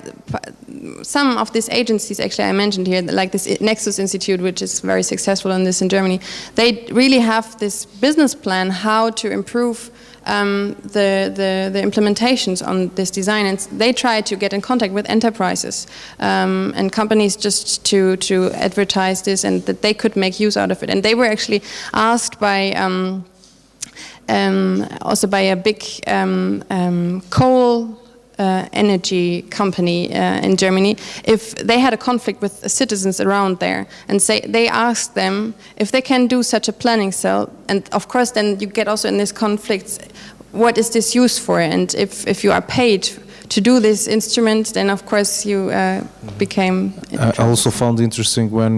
some of these agencies, actually I mentioned here, like this Nexus Institute, which is very successful in this in Germany. They really have this business plan how to improve the implementations on this design, and they try to get in contact with enterprises and companies just to advertise this, and that they could make use out of it. And they were actually asked by also by a big coal energy company in Germany, if they had a conflict with the citizens around there, and they asked them if they can do such a planning cell, and of course then you get also in this conflict, what is this used for, and if you are paid to do this instrument, then of course you became. I also found interesting when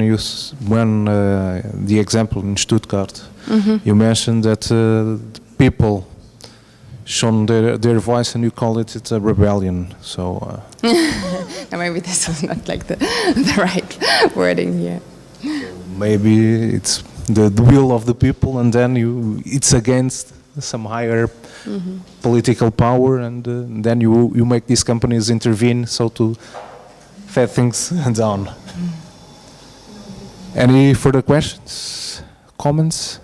the example in Stuttgart, you mentioned that the people shown their voice, and you call it a rebellion. So maybe this was not like the right wording here. So maybe it's the will of the people, and then it's against some higher political power, and then you make these companies intervene, so to fed things down. Any further questions, comments?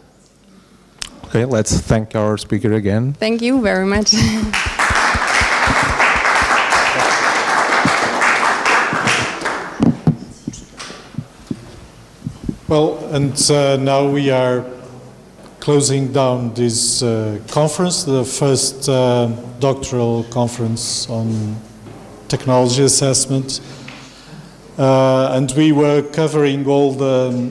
Okay, let's thank our speaker again. Thank you very much. Well, and now we are closing down this conference, the first doctoral conference on technology assessment. And we were covering all the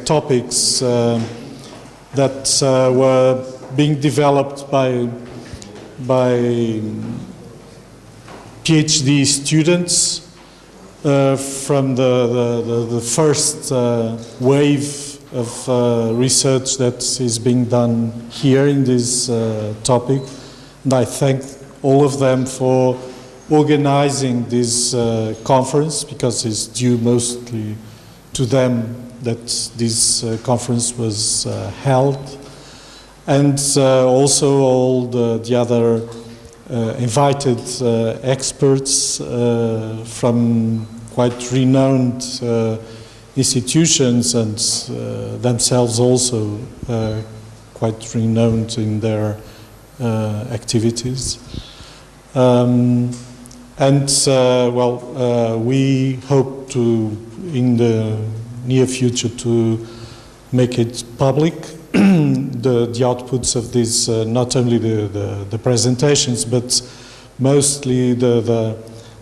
topics that were being developed by PhD students from the first wave of research that is being done here in this topic. And I thank all of them for organizing this conference, because it's due mostly to them that this conference was held. And also all the other invited experts from quite renowned institutions, and themselves also quite renowned in their activities. We hope to, in the near future, to make it public, the outputs of this, not only the presentations, but mostly the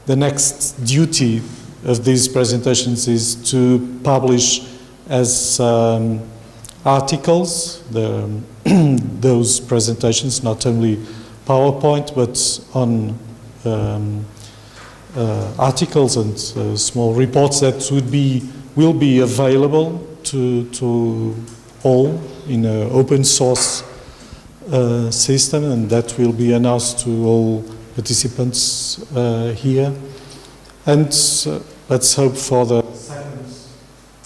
next duty of these presentations is to publish as articles those presentations, not only PowerPoint, but on articles and small reports that will be available to all in an open source system, and that will be announced to all participants here. And let's hope for the second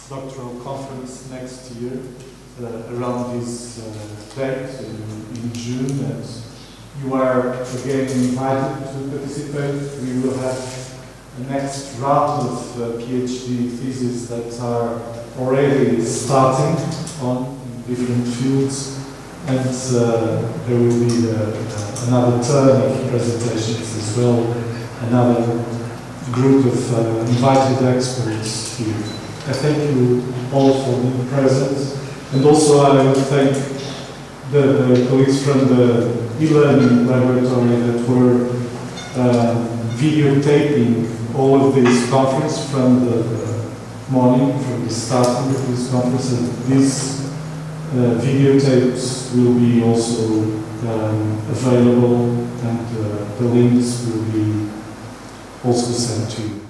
doctoral conference next year around this date in June. And you are again invited to participate. We will have a next round of PhD theses that are already starting on different fields, and there will be another turn of presentations as well, another group of invited experts here. I thank you all for being present, and also I would thank the colleagues from the e-learning laboratory that were videotaping all of this conference from the morning, from the starting of this conference, and these videotapes will be also available, and the links will be also sent to you.